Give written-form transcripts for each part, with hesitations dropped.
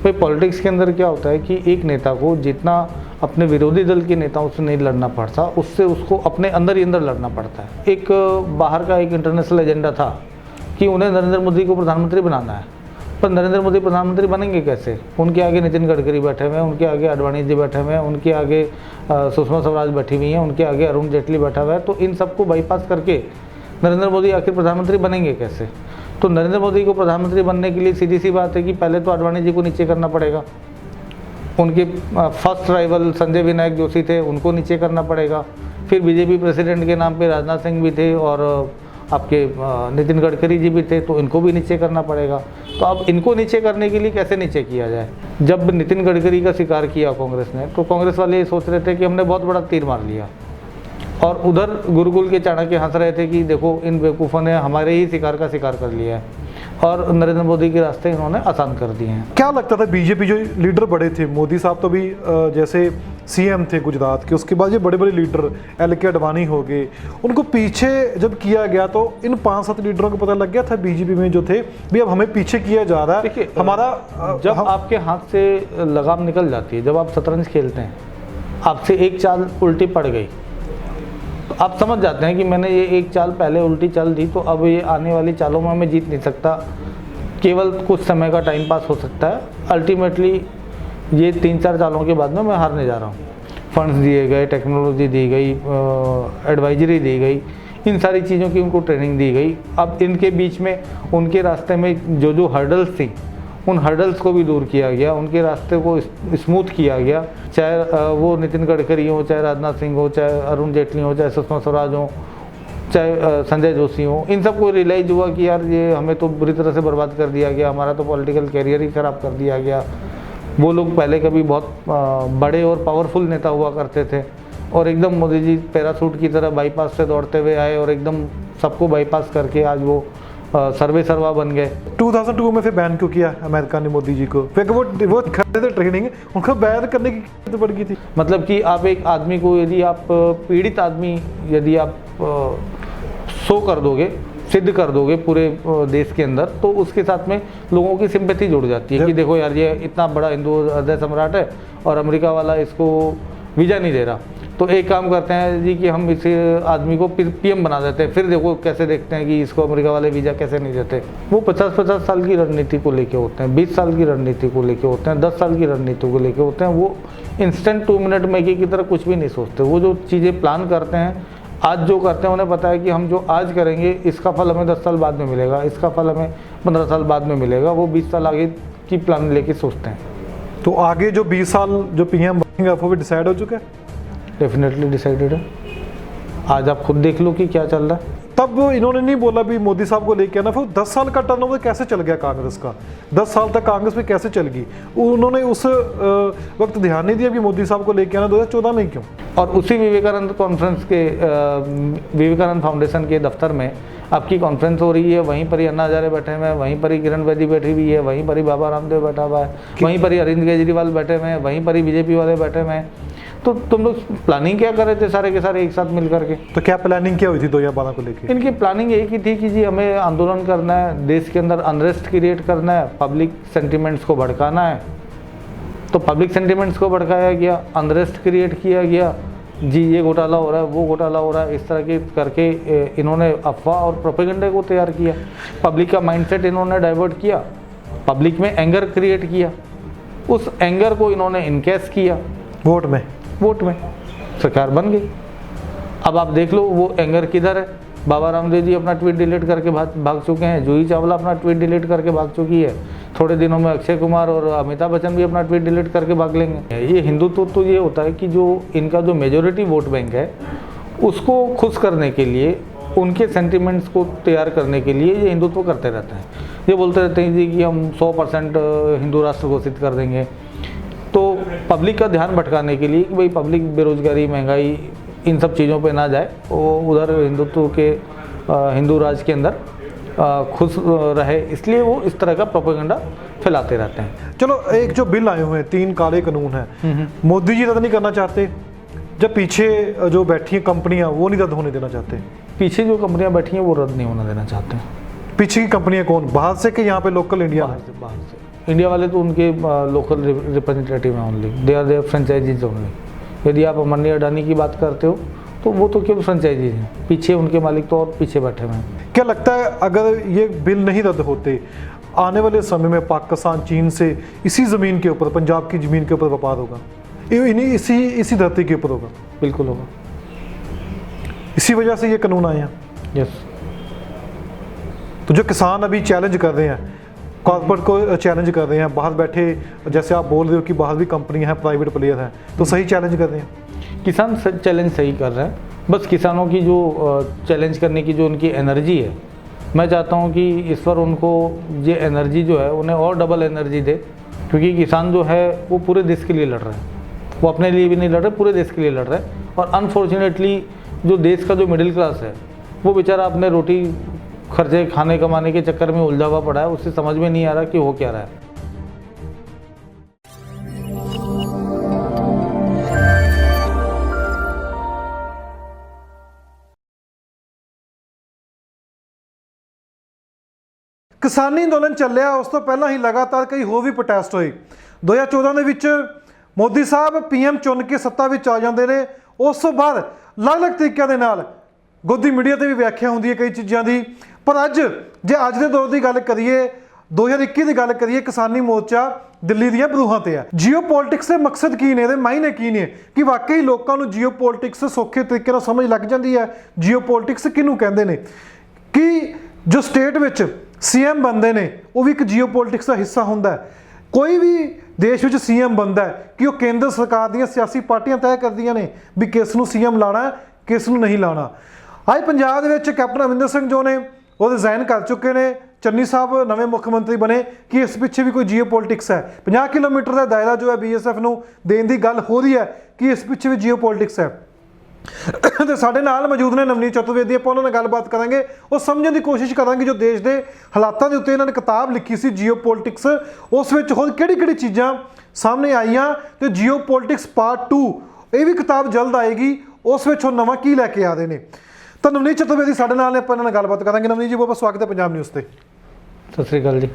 भाई पॉलिटिक्स के अंदर क्या होता है कि एक नेता को जितना अपने विरोधी दल के नेताओं से नहीं लड़ना पड़ता, उससे उसको अपने अंदर ही अंदर लड़ना पड़ता है। एक बाहर का एक इंटरनेशनल एजेंडा था कि उन्हें नरेंद्र मोदी को प्रधानमंत्री बनाना है, पर नरेंद्र मोदी प्रधानमंत्री बनेंगे कैसे? उनके आगे नितिन गडकरी बैठे हुए हैं, उनके आगे अडवाणी जी बैठे हुए हैं, उनके आगे सुषमा स्वराज बैठी हुई हैं, उनके आगे अरुण जेटली बैठा हुआ है। तो इन सबको बाईपास करके नरेंद्र मोदी आखिर प्रधानमंत्री बनेंगे कैसे? तो नरेंद्र मोदी को प्रधानमंत्री बनने के लिए सीधी सी बात है कि पहले तो अडवाणी जी को नीचे करना पड़ेगा, उनके फर्स्ट राइवल संजय विनायक जोशी थे, उनको नीचे करना पड़ेगा। फिर बीजेपी प्रेसिडेंट के नाम पे राजनाथ सिंह भी थे और आपके नितिन गडकरी जी भी थे, तो इनको भी नीचे करना पड़ेगा। तो अब इनको नीचे करने के लिए कैसे नीचे किया जाए? जब नितिन गडकरी का शिकार किया कांग्रेस ने, तो कांग्रेस वाले ये सोच रहे थे कि हमने बहुत बड़ा तीर मार लिया, और उधर गुरुकुल के चाणक्य हंस रहे थे कि देखो इन बेवकूफ़ों ने हमारे ही शिकार का शिकार कर लिया है, और नरेंद्र मोदी के रास्ते इन्होंने आसान कर दिए हैं। क्या लगता था बीजेपी जो लीडर बड़े थे, मोदी साहब तो भी जैसे सीएम थे गुजरात के, उसके बाद ये बड़े बड़े लीडर एल.के. आडवाणी हो गए, उनको पीछे जब किया गया तो इन 5-7 लीडरों को पता लग गया था बीजेपी में जो थे भी अब हमें पीछे किया जा रहा है। देखिए हमारा जब आपके हाथ से लगाम निकल जाती है, जब आप शतरंज खेलते हैं, आपसे एक चाल उल्टी पड़ गई, तो आप समझ जाते हैं कि मैंने ये एक चाल पहले उल्टी चाल दी, तो अब ये आने वाली चालों में मैं जीत नहीं सकता, केवल कुछ समय का टाइम पास हो सकता है, अल्टीमेटली ये 3-4 चालों के बाद में मैं हारने जा रहा हूँ। फंड्स दिए गए, टेक्नोलॉजी दी गई, एडवाइजरी दी गई, इन सारी चीज़ों की उनको ट्रेनिंग दी गई। अब इनके बीच में उनके रास्ते में जो जो हर्डल्स थी, उन हर्डल्स को भी दूर किया गया, उनके रास्ते को स्मूथ किया गया। चाहे वो नितिन गडकरी हो, चाहे राजनाथ सिंह हो, चाहे अरुण जेटली हो, चाहे सुषमा स्वराज हो, चाहे संजय जोशी हो, इन सबको रियलाइज हुआ कि यार ये हमें तो बुरी तरह से बर्बाद कर दिया गया, हमारा तो पॉलिटिकल कैरियर ही ख़राब कर दिया गया। वो लोग पहले कभी बहुत बड़े और पावरफुल नेता हुआ करते थे, और एकदम मोदी जी पैराशूट की तरह बाईपास से दौड़ते हुए आए और एकदम सबको बाईपास करके आज वो सर्वे सर्वा बन गए। 2002 में फिर बैन क्यों किया अमेरिका ने मोदी जी को? फिर वो खड़े थे ट्रेनिंग, उनको बैन करने की जरूरत पड़ गई थी। मतलब कि आप एक आदमी को, यदि आप पीड़ित आदमी यदि आप शो कर दोगे, सिद्ध कर दोगे पूरे देश के अंदर, तो उसके साथ में लोगों की सिंपैथी जुड़ जाती है कि देखो यार ये इतना बड़ा हिंदू हृदय सम्राट है और अमेरिका वाला इसको वीज़ा नहीं दे रहा, तो एक काम करते हैं जी कि हम इस आदमी को पीएम बना देते हैं, फिर देखो कैसे देखते हैं कि इसको अमेरिका वाले वीज़ा कैसे नहीं देते। वो 50-50 साल की रणनीति को लेके होते हैं, 20 साल की रणनीति को लेके होते हैं, 10 साल की रणनीति को लेके होते हैं। वो इंस्टेंट 2 मिनट मैगी की तरह कुछ भी नहीं सोचते। वो जो चीज़ें प्लान करते हैं, आज जो करते हैं, उन्हें पता है कि हम जो आज करेंगे इसका फल हमें 10 साल बाद में मिलेगा, इसका फल हमें 15 साल बाद में मिलेगा। वो 20 साल आगे की प्लान लेके सोचते हैं। तो आगे जो 20 साल जो पीएम बनेंगे वो भी डिसाइड हो चुका है? डेफिनेटली डिसाइडेड है। आज आप खुद देख लो कि क्या चल रहा है। तब इन्होंने नहीं बोला भी मोदी साहब को लेके आना, फिर 10 साल का टर्नओवर कैसे चल गया कांग्रेस का? 10 साल तक कांग्रेस में कैसे चल गई? उन्होंने उस वक्त ध्यान नहीं दिया कि मोदी साहब को लेके आना 2014 में क्यों? और उसी विवेकानंद कॉन्फ्रेंस के विवेकानंद फाउंडेशन के दफ्तर में आपकी कॉन्फ्रेंस हो रही है, वहीं पर ही अन्ना हजारे बैठे हुए हैं, वहीं पर ही किरण बेदी बैठी हुई है, वहीं पर ही बाबा रामदेव बैठा हुआ है, वहीं पर ही अरविंद केजरीवाल बैठे हुए हैं, वहीं पर ही बीजेपी वाले बैठे हुए हैं। तो तुम लोग प्लानिंग क्या कर रहे थे सारे के सारे एक साथ मिल करके? तो क्या प्लानिंग क्या हुई थी 2012 को लेके? इनकी प्लानिंग एक ही थी कि जी हमें आंदोलन करना है, देश के अंदर अनरेस्ट क्रिएट करना है, पब्लिक सेंटिमेंट्स को भड़काना है। तो पब्लिक सेंटिमेंट्स को भड़काया गया, अनरेस्ट क्रिएट किया गया, जी ये घोटाला हो रहा है, वो घोटाला हो रहा है, इस तरह के करके इन्होंने अफवाह और प्रोपेगेंडा को तैयार किया। पब्लिक का माइंडसेट इन्होंने डाइवर्ट किया, पब्लिक में एंगर क्रिएट किया, उस एंगर को इन्होंने इनकेस किया वोट में सरकार बन गई। अब आप देख लो वो एंगर किधर है। बाबा रामदेव जी अपना ट्वीट डिलीट करके भाग चुके हैं, जूही चावला अपना ट्वीट डिलीट करके भाग चुकी है, थोड़े दिनों में अक्षय कुमार और अमिताभ बच्चन भी अपना ट्वीट डिलीट करके भाग लेंगे। ये हिंदुत्व तो ये होता है कि जो इनका जो मेजोरिटी वोट बैंक है उसको खुश करने के लिए, उनके सेंटिमेंट्स को तैयार करने के लिए ये हिंदुत्व करते रहते हैं। ये बोलते रहते हैं जी कि हम 100% हिंदू राष्ट्र घोषित कर देंगे, तो पब्लिक का ध्यान भटकाने के लिए कि भाई पब्लिक बेरोजगारी, महंगाई, इन सब चीज़ों पे ना जाए, वो उधर हिंदुत्व के हिंदू राज के अंदर खुश रहे, इसलिए वो इस तरह का प्रोपेगेंडा फैलाते रहते हैं। चलो, एक जो बिल आए हुए हैं 3 काले कानून हैं, मोदी जी रद्द नहीं करना चाहते, जब पीछे जो बैठी हैं कंपनियां वो नहीं रद्द होने देना चाहते? पीछे जो कंपनियां बैठी हैं वो रद्द नहीं होना देना चाहते। पीछे की कंपनियां कौन, बाहर से कि यहाँ पे लोकल इंडिया? बाहर से इंडिया वाले तो उनके लोकल रिप्रेजेंटेटिव हैं only, they are their franchises only. यदि आप अंबानी अडानी की बात करते हो तो वो तो केवल फ्रेंचाइजीज हैं, पीछे उनके मालिक तो और पीछे बैठे हुए हैं। क्या लगता है अगर ये बिल नहीं रद्द होते, आने वाले समय में पाकिस्तान चीन से इसी ज़मीन के ऊपर, पंजाब की ज़मीन के ऊपर व्यापार होगा, इसी धरती के ऊपर होगा? बिल्कुल होगा। इसी वजह से ये कानून आए हैं। यस। तो जो किसान अभी चैलेंज कर रहे हैं, कॉर्पोरेट को चैलेंज कर रहे हैं, बाहर बैठे, जैसे आप बोल रहे हो कि बाहर भी कंपनियां हैं, प्राइवेट प्लेयर हैं, तो सही चैलेंज कर रहे हैं? किसान चैलेंज सही कर रहे हैं, बस किसानों की जो चैलेंज करने की जो उनकी एनर्जी है, मैं चाहता हूं कि इस पर उनको ये एनर्जी जो है उन्हें और डबल एनर्जी दे, क्योंकि किसान जो है वो पूरे देश के लिए लड़ रहे हैं, वो अपने लिए भी नहीं लड़ रहे, पूरे देश के लिए लड़ रहे हैं। और अनफॉर्चुनेटली जो देश का जो मिडिल क्लास है वो बेचारा अपने रोटी खर्चे खाने कमाने के चक्कर में उलझा हुआ पड़ा है, उससे समझ में नहीं आ रहा कि हो क्या रहा है। किसानी अंदोलन ਚੱਲਿਆ, ਉਸ ਤੋਂ ਪਹਿਲਾਂ ਹੀ ਲਗਾਤਾਰ ਕਈ ਹੋਰ ਵੀ ਪ੍ਰੋਟੈਸਟ ਹੋਏ। 2014 ਦੇ ਵਿੱਚ ਮੋਦੀ ਸਾਹਿਬ ਪੀਐਮ ਚੁਣ ਕੇ ਸੱਤਾ ਵਿੱਚ ਆ ਜਾਂਦੇ ਨੇ, ਉਸ ਤੋਂ ਬਾਅਦ ਅਲੱਗ-ਅਲੱਗ ਤਰੀਕਿਆਂ ਦੇ ਨਾਲ ਗੋਦੀ ਮੀਡੀਆ ਤੇ ਵੀ ਵਿਆਖਿਆ ਹੁੰਦੀ ਹੈ ਕਈ ਚੀਜ਼ਾਂ ਦੀ। ਪਰ ਅੱਜ ਜੇ ਅੱਜ ਦੇ ਦੌਰ ਦੀ ਗੱਲ ਕਰੀਏ, 2021 ਦੀ ਗੱਲ ਕਰੀਏ, ਕਿਸਾਨੀ ਮੋਰਚਾ ਦਿੱਲੀ ਦੀਆਂ ਬਰੂਹਾਂ ਤੇ ਹੈ। ਜੀਓ ਪੋਲਿਟਿਕਸ ਦੇ ਮਕਸਦ ਕੀ ਨੇ, ਇਹਦੇ ਮਾਇਨੇ ਕੀ ਨੇ, ਕਿ ਵਾਕਈ ਲੋਕਾਂ ਨੂੰ ਜੀਓ ਪੋਲਿਟਿਕਸ ਸੌਖੇ ਤਰੀਕੇ ਨਾਲ ਸਮਝ ਲੱਗ ਜਾਂਦੀ ਹੈ? ਜੀਓ ਪੋਲਿਟਿਕਸ ਕਿਹਨੂੰ ਕਹਿੰਦੇ ਨੇ? ਕਿ ਜੋ ਸਟੇਟ ਵਿੱਚ सीएम बनते हैं वो भी एक जीओ पॉलिटिक्स का हिस्सा होंदा है। कोई भी देश में सीएम बनता है कि वो केंद्र सरकार दी सियासी पार्टियां तय करदियां ने भी किस नूं सीएम लाना है, किस नूं नहीं लाना। अज पंजाब दे विच कैप्टन अमरिंदर सिंह जो ने वो रिजाइन कर चुके ने, चन्नी साहब नवे मुख्य मंत्री बने, कि इस पिछे भी कोई जीओ पॉलिटिक्स है? 50 किलोमीटर का दायरा जो है BSF नूं देण दी गल हो रही है कि इस पिछे भी जीओ पॉलिटिक्स है। तो साडे नाल मौजूद ने नवनीत चतुर्वेदी, आपां उन्हां नाल गलबात करांगे और समझण दी कोशिश करांगे जो देश के हालातां दे उत्ते इन्हां ने किताब लिखी सी जीओ पॉलिटिक्स, उस विच होर किहड़ी-किहड़ी चीज़ां सामने आईयां, ते जीओ पॉलिटिक्स पार्ट 2 ये भी किताब जल्द आएगी, उस विच होर नवां की लैके आ रहे ने। तो नवनीत चतुर्वेदी साडे नाल ने, आपां इन्हां नाल गलबात करांगे। नवनीत जी, बहुत स्वागत है पंजाब न्यूज़ ते। सत श्री अकाल जी।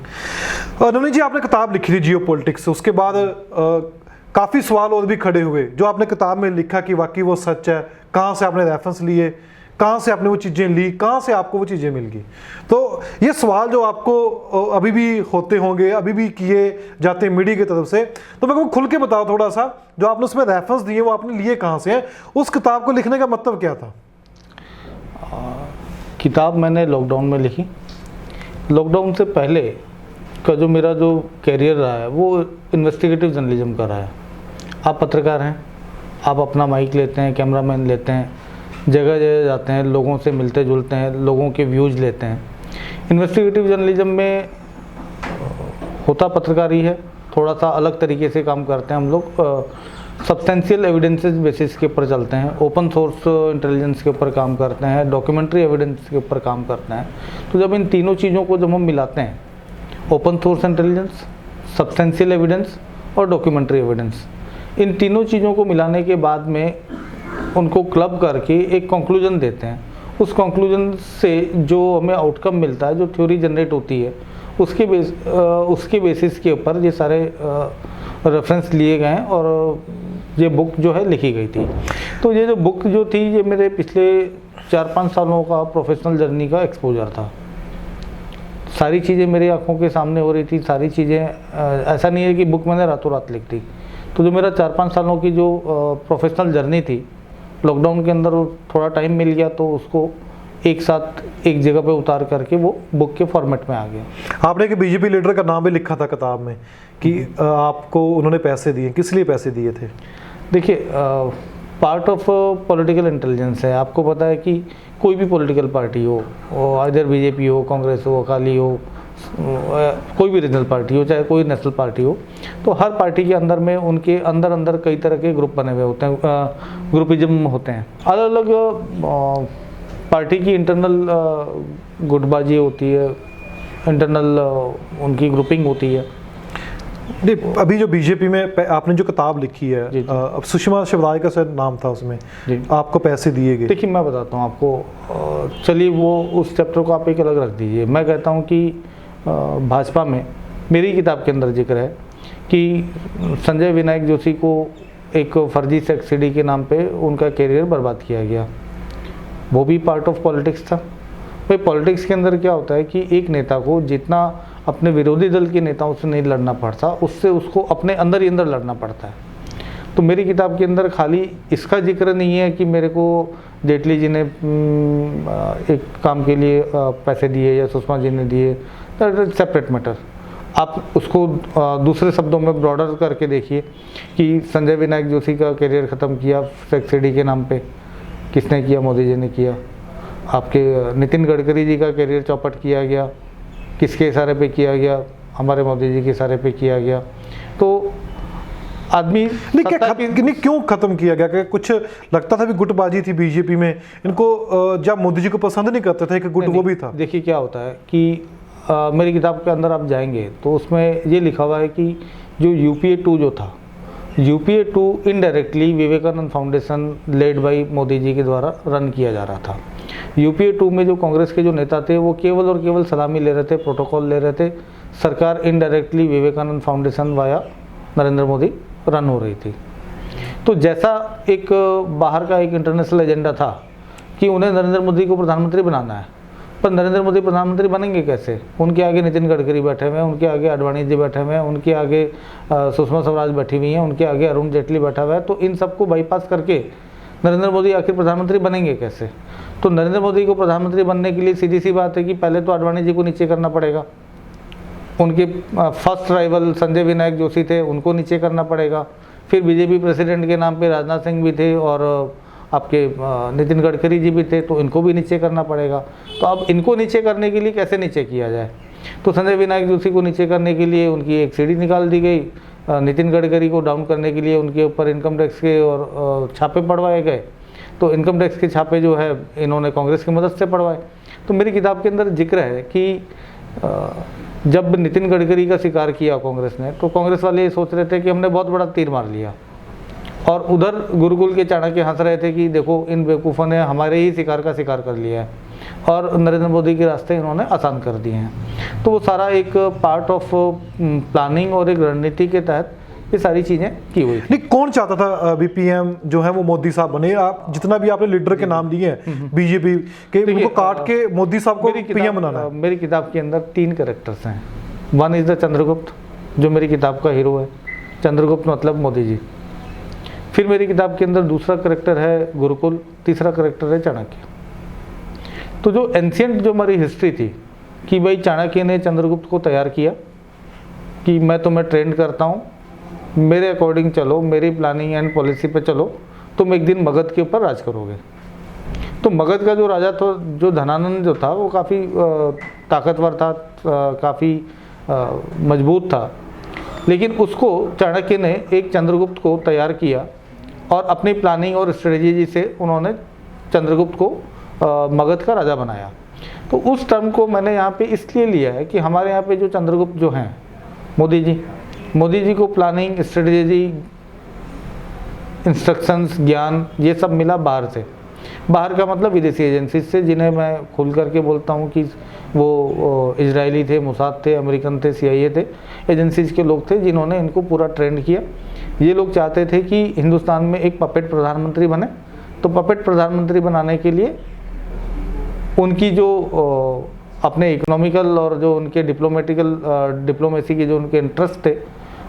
नवनीत जी, आपने किताब लिखी थी जीओ पॉलिटिक्स, उसके बाद काफ़ी सवाल और भी खड़े हुए। जो आपने किताब में लिखा कि वाकई वो सच है, कहाँ से आपने रेफरेंस लिए, कहाँ से आपने वो चीज़ें ली, कहाँ से आपको वो चीज़ें मिल गई, तो ये सवाल जो आपको अभी भी होते होंगे, अभी भी किए जाते हैं मीडिया की तरफ से, तो मेरे को खुल के बताओ थोड़ा सा, जो आपने उसमें रेफरेंस दिए वो आपने लिए कहाँ से हैं, उस किताब को लिखने का मतलब क्या था? किताब मैंने लॉकडाउन में लिखी। लॉकडाउन से पहले का जो मेरा जो कैरियर रहा है वो इन्वेस्टिगेटिव जर्नलिज्म का रहा है। आप पत्रकार हैं, आप अपना माइक लेते हैं, कैमरामैन लेते हैं, जगह जगह जाते हैं, लोगों से मिलते जुलते हैं, लोगों के व्यूज़ लेते हैं। इन्वेस्टिगेटिव जर्नलिज्म में होता पत्रकारी है, थोड़ा सा अलग तरीके से काम करते हैं हम लोग। सब्सटेंशियल एविडेंसेस बेसिस के ऊपर चलते हैं, ओपन सोर्स इंटेलिजेंस के ऊपर काम करते हैं, डॉक्यूमेंट्री एविडेंस के ऊपर काम करते हैं। तो जब इन तीनों चीज़ों को जब हम मिलाते हैं, open source intelligence, substantial evidence और डॉक्यूमेंट्री एविडेंस, इन तीनों चीज़ों को मिलाने के बाद में उनको क्लब करके एक कंक्लूजन देते हैं। उस कंक्लूजन से जो हमें आउटकम मिलता है, जो थ्योरी जनरेट होती है, उसके बेसिस के ऊपर ये सारे रेफरेंस लिए गए हैं और ये बुक जो है लिखी गई थी। तो ये जो बुक जो थी, ये मेरे पिछले 4-5 सालों का प्रोफेशनल जर्नी का एक्सपोजर था। सारी चीज़ें मेरी आंखों के सामने हो रही थी, सारी चीज़ें, ऐसा नहीं है कि बुक मैंने रातों रात लिख दी। तो जो मेरा 4-5 सालों की जो प्रोफेशनल जर्नी थी, लॉकडाउन के अंदर थोड़ा टाइम मिल गया तो उसको एक साथ एक जगह पे उतार करके वो बुक के फॉर्मेट में आ गया। आपने एक बीजेपी लीडर का नाम भी लिखा था किताब में कि आपको उन्होंने पैसे दिए, किस लिए पैसे दिए थे? देखिए, पार्ट ऑफ पॉलिटिकल इंटेलिजेंस है। आपको पता है कि कोई भी पॉलिटिकल पार्टी हो, इधर बीजेपी हो, कांग्रेस हो, अकाली हो, कोई भी रीजनल पार्टी हो, चाहे कोई नेशनल पार्टी हो, तो हर पार्टी के अंदर में उनके अंदर कई तरह के ग्रुप बने हुए होते हैं, ग्रुपिज्म होते हैं। अलग अलग पार्टी की इंटरनल गुटबाजी होती है, इंटरनल उनकी ग्रुपिंग होती है। नहीं, अभी जो बीजेपी में आपने जो किताब लिखी है, अब सुषमा स्वराज का शायद नाम था उसमें, आपको पैसे दिए गए? देखिए, मैं बताता हूँ आपको, चलिए वो उस चैप्टर को आप एक अलग रख दीजिए। मैं कहता हूँ कि भाजपा में मेरी किताब के अंदर जिक्र है कि संजय विनायक जोशी को एक फर्जी सेक्स सीडी के नाम पे उनका करियर बर्बाद किया गया। वो भी पार्ट ऑफ पॉलिटिक्स था। भाई पॉलिटिक्स के अंदर क्या होता है कि एक नेता को जितना अपने विरोधी दल के नेताओं से नहीं लड़ना पड़ता, उससे उसको अपने अंदर ही अंदर लड़ना पड़ता है। तो मेरी किताब के अंदर खाली इसका जिक्र नहीं है कि मेरे को जेटली जी ने एक काम के लिए पैसे दिए या सुषमा जी ने दिए, दैट इज सेपरेट मैटर। आप उसको दूसरे शब्दों में ब्रॉडर करके देखिए कि संजय विनायक जोशी का करियर ख़त्म किया सेक्स सीडी के नाम पे किसने किया? मोदी जी ने किया। आपके नितिन गडकरी जी का करियर चौपट किया गया, किसके इशारे पे किया गया? हमारे मोदी जी के इशारे पे किया गया। तो आदमी नहीं क्यों खत्म किया गया? कि कुछ लगता था भी गुटबाजी थी बीजेपी में, इनको जब मोदी जी को पसंद नहीं करते थे कि गुट वो भी था। देखिए क्या होता है कि मेरी किताब के अंदर आप जाएंगे तो उसमें ये लिखा हुआ है कि जो UPA 2 जो था, UPA 2 indirectly Vivekananda foundation led by Modi ji के द्वारा रन किया जा रहा था। UPA 2 में जो कांग्रेस के जो नेता थे वो केवल और केवल सलामी ले रहे थे, प्रोटोकॉल ले रहे थे। सरकार indirectly Vivekananda foundation via Narendra Modi run हो रही थी। तो जैसा एक बाहर का एक इंटरनेशनल एजेंडा था कि उन्हें नरेंद्र मोदी को प्रधानमंत्री बनाना है, पर नरेंद्र मोदी प्रधानमंत्री बनेंगे कैसे? उनके आगे नितिन गडकरी बैठे हुए हैं, उनके आगे आडवाणी जी बैठे हुए हैं, उनके आगे सुषमा स्वराज बैठी हुई हैं, उनके आगे अरुण जेटली बैठा हुआ है। तो इन सबको बाईपास करके नरेंद्र मोदी आखिर प्रधानमंत्री बनेंगे कैसे? तो नरेंद्र मोदी को प्रधानमंत्री बनने के लिए सीधी सी बात है कि पहले तो आडवाणी जी को नीचे करना पड़ेगा। उनके फर्स्ट राइवल संजय विनायक जोशी थे, उनको नीचे करना पड़ेगा। फिर बीजेपी प्रेसिडेंट के नाम पे राजनाथ सिंह भी थे और आपके नितिन गडकरी जी भी थे, तो इनको भी नीचे करना पड़ेगा। तो अब इनको नीचे करने के लिए कैसे नीचे किया जाए? तो संजय विनायक जोशी को नीचे करने के लिए उनकी एक सीढ़ी निकाल दी गई। नितिन गडकरी को डाउन करने के लिए उनके ऊपर इनकम टैक्स के और छापे पड़वाए गए। तो इनकम टैक्स के छापे जो है इन्होंने कांग्रेस की मदद से पड़वाए। तो मेरी किताब के अंदर जिक्र है कि जब नितिन गडकरी का शिकार किया कांग्रेस ने, तो कांग्रेस वाले ये सोच रहे थे कि हमने बहुत बड़ा तीर मार लिया, और उधर गुरुकुल के चाणक्य हंस रहे थे कि देखो इन बेवकूफ़ों ने हमारे ही शिकार का शिकार कर लिया है और नरेंद्र मोदी के रास्ते इन्होंने आसान कर दिए हैं। तो वो सारा एक पार्ट ऑफ प्लानिंग और एक रणनीति के तहत ये सारी चीज़ें की हुई। नहीं, कौन चाहता था अभी PM जो है वो मोदी साहब बने? आप जितना भी आपने लीडर के नाम लिए हैं बीजेपी के, उनको काट के मोदी साहब को PM बनाना है। मेरी किताब के अंदर 3 कैरेक्टर्स हैं। वन इज़ द चंद्रगुप्त, जो मेरी किताब का हीरो है। चंद्रगुप्त मतलब मोदी जी। फिर मेरी किताब के अंदर दूसरा कैरेक्टर है गुरुकुल, तीसरा कैरेक्टर है चाणक्य। तो जो एंशियंट जो हमारी हिस्ट्री थी कि भाई चाणक्य ने चंद्रगुप्त को तैयार किया कि मैं तुम्हें ट्रेंड करता हूँ, मेरे अकॉर्डिंग चलो, मेरी प्लानिंग एंड पॉलिसी पे चलो, तुम एक दिन मगध के ऊपर राज करोगे। तो मगध का जो राजा था, जो धनानंद जो था, वो काफ़ी ताकतवर था, काफ़ी मजबूत था। लेकिन उसको चाणक्य ने एक चंद्रगुप्त को तैयार किया और अपनी प्लानिंग और स्ट्रेटजी से उन्होंने चंद्रगुप्त को मगध का राजा बनाया। तो उस टर्म को मैंने यहाँ पे इसलिए लिया है कि हमारे यहाँ पे जो चंद्रगुप्त जो हैं, मोदी जी को प्लानिंग, स्ट्रेटजी, इंस्ट्रक्शंस, ज्ञान, ये सब मिला बाहर से। बाहर का मतलब विदेशी एजेंसी से, जिन्हें मैं खुल करके बोलता हूँ कि वो इजरायली थे, मोसाद थे, अमेरिकन थे, CIA थे, एजेंसीज के लोग थे जिन्होंने इनको पूरा ट्रेंड किया। ये लोग चाहते थे कि हिंदुस्तान में एक पपेट प्रधानमंत्री बने। तो पपेट प्रधानमंत्री बनाने के लिए उनकी जो अपने इकोनॉमिकल और जो उनके डिप्लोमेसी के जो उनके इंटरेस्ट थे,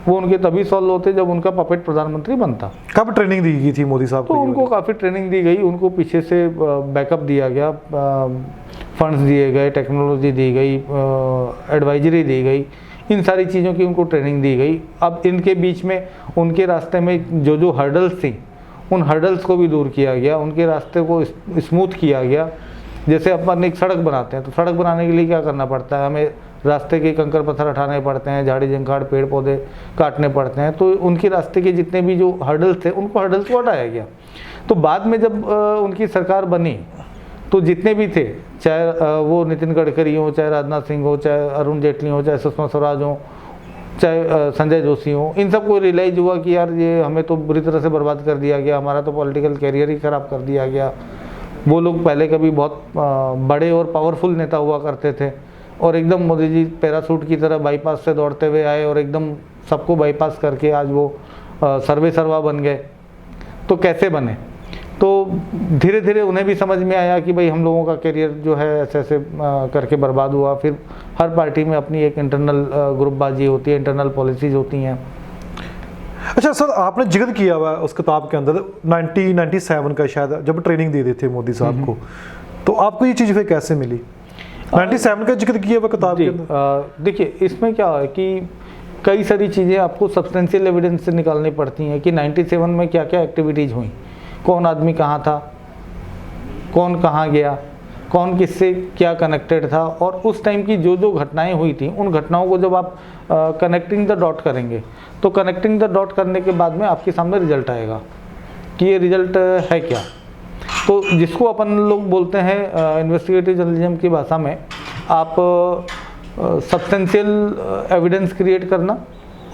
वो उनके तभी सॉल्व होते जब उनका पपेट प्रधानमंत्री बनता। कब ट्रेनिंग दी गई थी मोदी साहब को? तो उनको काफ़ी ट्रेनिंग दी गई, उनको पीछे से बैकअप दिया गया, फंड्स दिए गए, टेक्नोलॉजी दी गई, एडवाइजरी दी गई, इन सारी चीज़ों की उनको ट्रेनिंग दी गई। अब इनके बीच में उनके रास्ते में जो जो हर्डल्स थी, उन हर्डल्स को भी दूर किया गया, उनके रास्ते को स्मूथ किया गया। जैसे अपन एक सड़क बनाते हैं, तो सड़क बनाने के लिए क्या करना पड़ता है? हमें रास्ते के कंकड़ पत्थर हटाने पड़ते हैं, झाड़ी झंखाड़, पेड़ पौधे काटने पड़ते हैं। तो उनके रास्ते के जितने भी जो हर्डल्स थे, उनको हर्डल्स को हटाया गया। तो बाद में जब उनकी सरकार बनी, तो जितने भी थे, चाहे वो नितिन गडकरी हो, चाहे राजनाथ सिंह हो, चाहे अरुण जेटली हो, चाहे सुषमा स्वराज हो, चाहे संजय जोशी हो, इन सबको रियलाइज हुआ कि यार ये हमें तो बुरी तरह से बर्बाद कर दिया गया, हमारा तो पॉलिटिकल कैरियर ही ख़राब कर दिया गया। वो लोग पहले कभी बहुत बड़े और पावरफुल नेता हुआ करते थे, और एकदम मोदी जी पैराशूट की तरह बाईपास से दौड़ते हुए आए और एकदम सबको बाईपास करके आज वो सर्वे सर्वा बन गए। तो कैसे बने? तो धीरे धीरे उन्हें भी समझ में आया कि भाई हम लोगों का करियर जो है ऐसे ऐसे करके बर्बाद हुआ। फिर हर पार्टी में अपनी एक इंटरनल ग्रुपबाजी होती है, इंटरनल पॉलिसीज होती हैं। अच्छा सर, आपने जिक्र किया हुआ उस किताब के अंदर 1997 का शायद, जब ट्रेनिंग दे रहे थे मोदी साहब को, तो आपको ये चीज़ फिर कैसे मिली? 97 का जिक्र किया हुआ किताब के अंदर। देखिए, इसमें क्या है कि कई सारी चीज़ें आपको सब्सटेंशियल एविडेंस से निकालनी पड़ती हैं कि 97 में क्या क्या एक्टिविटीज़ हुई, कौन आदमी कहाँ था, कौन कहाँ गया, कौन किससे क्या कनेक्टेड था, और उस टाइम की जो जो घटनाएं हुई थी उन घटनाओं को जब आप कनेक्टिंग द डॉट करेंगे तो कनेक्टिंग द डॉट करने के बाद में आपके सामने रिजल्ट आएगा कि ये रिजल्ट है क्या। तो जिसको अपन लोग बोलते हैं इन्वेस्टिगेटिव जर्नलिज्म की भाषा में, आप सब्सटेंशियल एविडेंस क्रिएट करना,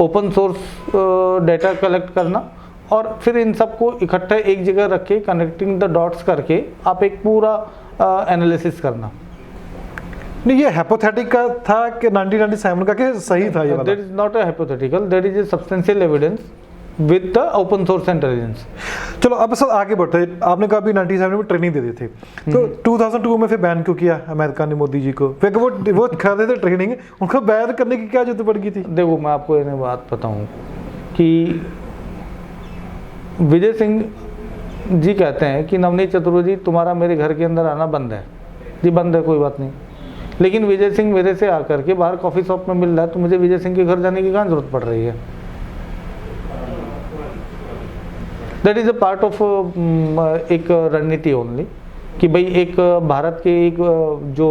ओपन सोर्स डेटा कलेक्ट करना, और फिर इन सबको इकट्ठे एक जगह रख के कनेक्टिंग द डॉट्स करके आप एक पूरा एनालिसिस करना। नहीं, ये हाइपोथेटिकल था कि 1997 का कि सही था ये वाला? That is not a hypothetical, that is a substantial evidence with the open source intelligence. चलो अब सर आगे बढ़ते हैं। आपने कहा अभी 97 में ट्रेनिंग दे दी थी, तो 2002 में फिर बैन क्यों किया अमेरिका ने मोदी जी को? फिर वो कर रहे थे ट्रेनिंग, उनको बैन करने की क्या जरूरत पड़ गई थी? देखो, मैं आपको एक बात बताऊं कि विजय सिंह जी कहते हैं कि नवनीत चतुर्वेदी तुम्हारा मेरे घर के अंदर आना बंद है। जी बंद है, कोई बात नहीं, लेकिन विजय सिंह मेरे से आकर के बाहर कॉफ़ी शॉप में मिल रहा है, तो मुझे विजय सिंह के घर जाने की कहाँ जरूरत पड़ रही है? That is a part of एक रणनीति ओनली कि भाई एक भारत के एक जो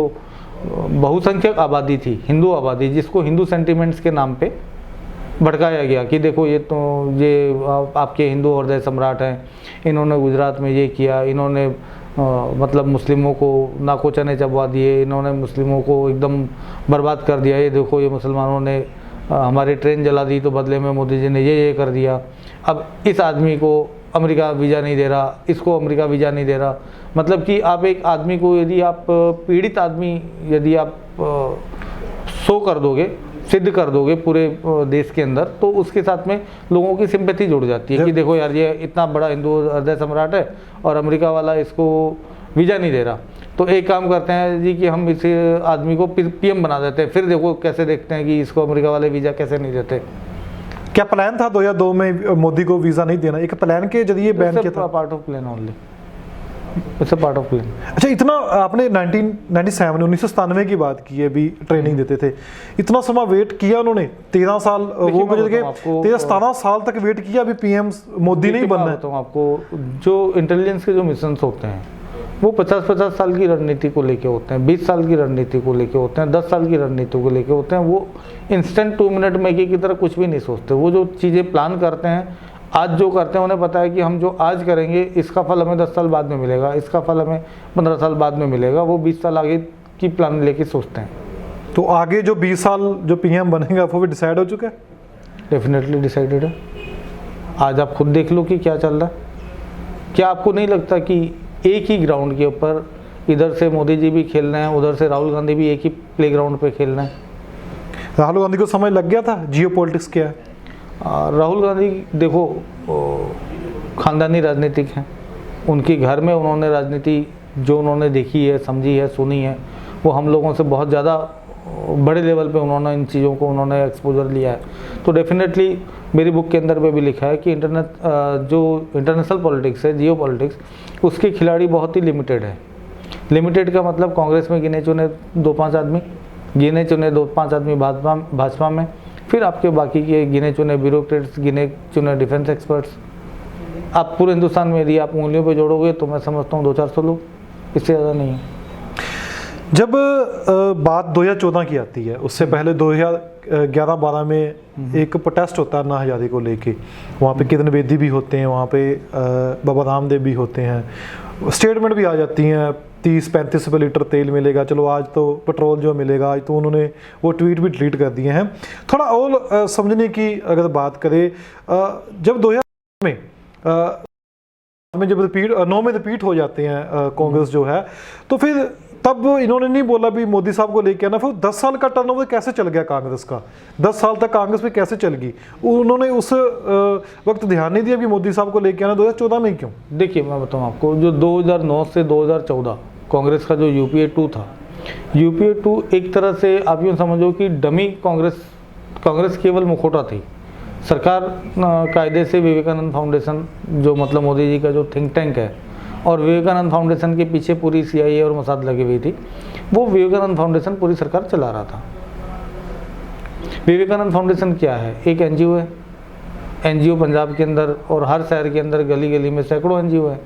बहुसंख्यक आबादी थी, हिंदू आबादी, जिसको हिंदू सेंटिमेंट्स के नाम पे भड़काया गया कि देखो ये तो ये आपके हिंदू हृदय सम्राट हैं, इन्होंने गुजरात में ये किया, इन्होंने मतलब मुस्लिमों को नाकोचने चबवा दिए, इन्होंने मुस्लिमों को एकदम बर्बाद कर दिया, ये देखो ये मुसलमानों ने हमारी ट्रेन जला दी तो बदले में मोदी जी ने ये कर दिया। अब इस आदमी को अमेरिका वीज़ा नहीं दे रहा, इसको अमेरिका वीज़ा नहीं दे रहा। मतलब कि आप एक आदमी को, यदि आप पीड़ित आदमी यदि आप शो कर दोगे, सिद्ध कर दोगे पूरे देश के अंदर, तो उसके साथ में लोगों की सिंपैथी जुड़ जाती है कि देखो यार ये इतना बड़ा हिंदू हृदय सम्राट है और अमेरिका वाला इसको वीज़ा नहीं दे रहा, तो एक काम करते हैं जी कि हम इस आदमी को पीएम बना देते हैं, फिर देखो कैसे देखते हैं कि इसको अमेरिका वाले वीज़ा कैसे नहीं देते। क्या प्लान था 2002 में मोदी को वीज़ा नहीं देना? एक प्लान के जरिए बैन किया था? Part of plan only, it's a part of plan. अच्छा, इतना आपने 1997 1997 की बात की है, अभी ट्रेनिंग देते थे, इतना समय वेट किया उन्होंने? 13 साल वो गुजर गए, 13-17 साल तक वेट किया, अभी पीएम मोदी नहीं बनना है। तो आपको जो इंटेलिजेंस के जो मिशंस होते हैं वो 50-50 साल की रणनीति को लेके होते हैं, 20 साल की रणनीति को लेके होते हैं, 10 साल की रणनीति को लेके होते हैं। वो इंस्टेंट 2 मिनट मैगी की तरह कुछ भी नहीं सोचते। वो जो चीज़ें प्लान करते हैं, आज जो करते हैं, उन्हें पता है कि हम जो आज करेंगे इसका फल हमें 10 साल बाद में मिलेगा, इसका फल हमें 15 साल बाद में मिलेगा। वो 20 साल आगे की प्लान लेके सोचते हैं। तो आगे जो 20 साल जो पीएम बनेगा वो भी डिसाइड हो चुका है? डेफिनेटली डिसाइडेड है। आज आप खुद देख लो कि क्या चल रहा है। क्या आपको नहीं लगता कि एक ही ग्राउंड के ऊपर इधर से मोदी जी भी खेल रहे हैं, उधर से राहुल गांधी भी एक ही प्ले ग्राउंड पर खेल रहे हैं? राहुल गांधी को समझ लग गया था जियो पॉलिटिक्स क्या है? राहुल गांधी देखो खानदानी राजनीतिक हैं। उनके घर में उन्होंने राजनीति जो उन्होंने देखी है, समझी है, सुनी है, वो हम लोगों से बहुत ज़्यादा बड़े लेवल पे उन्होंने इन चीज़ों को उन्होंने एक्सपोजर लिया है। तो डेफिनेटली मेरी बुक के अंदर पे भी लिखा है कि जो इंटरनेशनल पॉलिटिक्स है, जियो पॉलिटिक्स, उसके खिलाड़ी बहुत ही लिमिटेड है। लिमिटेड का मतलब कांग्रेस में गिने चुने 2-5 आदमी, गिने चुने 2-5 आदमी भाजपा में, फिर आपके बाकी के गिने चुने ब्यूरोक्रेट्स, गिने चुने डिफेंस एक्सपर्ट्स। आप पूरे हिंदुस्तान में यदि आप उंगलियों पे जोड़ोगे तो मैं समझता हूँ 200-400 लोग, इससे ज़्यादा नहीं है। जब बात 2014 की आती है, उससे पहले 2011-12 में एक प्रोटेस्ट होता है ना आज़ादी को लेके। वहाँ पे किरण बेदी भी होते हैं, वहाँ पे बाबा रामदेव भी होते हैं, स्टेटमेंट भी आ जाती हैं 30-35 रुपये लीटर तेल मिलेगा, चलो आज तो पेट्रोल जो मिलेगा, आज तो उन्होंने वो ट्वीट भी डिलीट कर दिए हैं। थोड़ा और समझने की अगर बात करें, जब 2000 में जब 9 में रिपीट हो जाते हैं कांग्रेस जो है, तो फिर तब इन्होंने नहीं बोला भी मोदी साहब को लेके आना, फिर 10 साल का टर्नओवर कैसे चल गया कांग्रेस का? 10 साल तक कांग्रेस में कैसे चल गई? उन्होंने उस वक्त ध्यान नहीं दिया कि मोदी साहब को लेके आना 2014 में क्यों? देखिए मैं बताऊँ आपको, जो 2009 से 2014 कांग्रेस का जो यूपीए 2 था, यूपीए 2 एक तरह से आप यूँ समझो कि डमी कांग्रेस केवल मुखौटा थी। सरकार कायदे से विवेकानंद फाउंडेशन, जो मतलब मोदी जी का जो थिंक टैंक है, और विवेकानंद फाउंडेशन के पीछे पूरी सीआईए और मोसाद लगी हुई थी, वो विवेकानंद फाउंडेशन पूरी सरकार चला रहा था। विवेकानंद फाउंडेशन क्या है? एक एनजीओ है। एनजीओ पंजाब के अंदर और हर शहर के अंदर गली गली में सैकड़ों एनजीओ है।